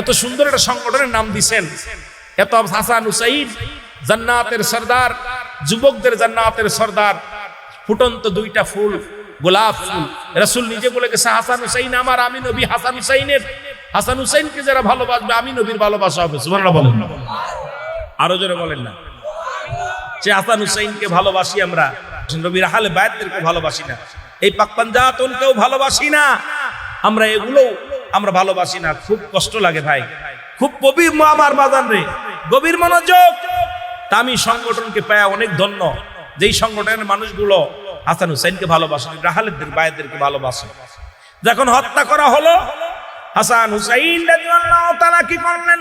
এত সুন্দর একটা সংগঠনের নাম দিছেন, এত হাসান হুসাইন জান্নাতের সরদার, যুবকদের জান্নাতের সরদার, ফুটন্ত দুইটা ফুল, গোলাপ ফুল। রাসূল নিজে বলে গেছে, হাসান হুসাইন আমার, আমি নবী হাসান হুসাইনের। হাসান হুসাইনকে যারা ভালোবাসবে আমি নবীর ভালোবাসা হবে। সুবহানাল্লাহ বলেন, আরো জোরে বলেন না। যে হাসান হুসাইনকে ভালোবাসি আমরা, নবীর আহলে বায়াতদেরকে ভালোবাসি না, এই পাক পাঞ্জাতনকেও ভালোবাসি না, আমরা এগুলো আমরা ভালোবাসি না। খুব কষ্ট লাগে ভাই, খুব গভীর আমার বাজান রে, গভীর মনোযোগ। তা আমি সংগঠনকে পায় অনেক ধন্য, যেই সংগঠনের মানুষগুলো হাসান হুসাইনকে ভালোবাসে, রাহালেদের বায়াতদেরকে ভালোবাসে। যখন হত্যা করা হলো, হাসান হুসাইন রাদিয়াল্লাহু তাআলা কি করলেন?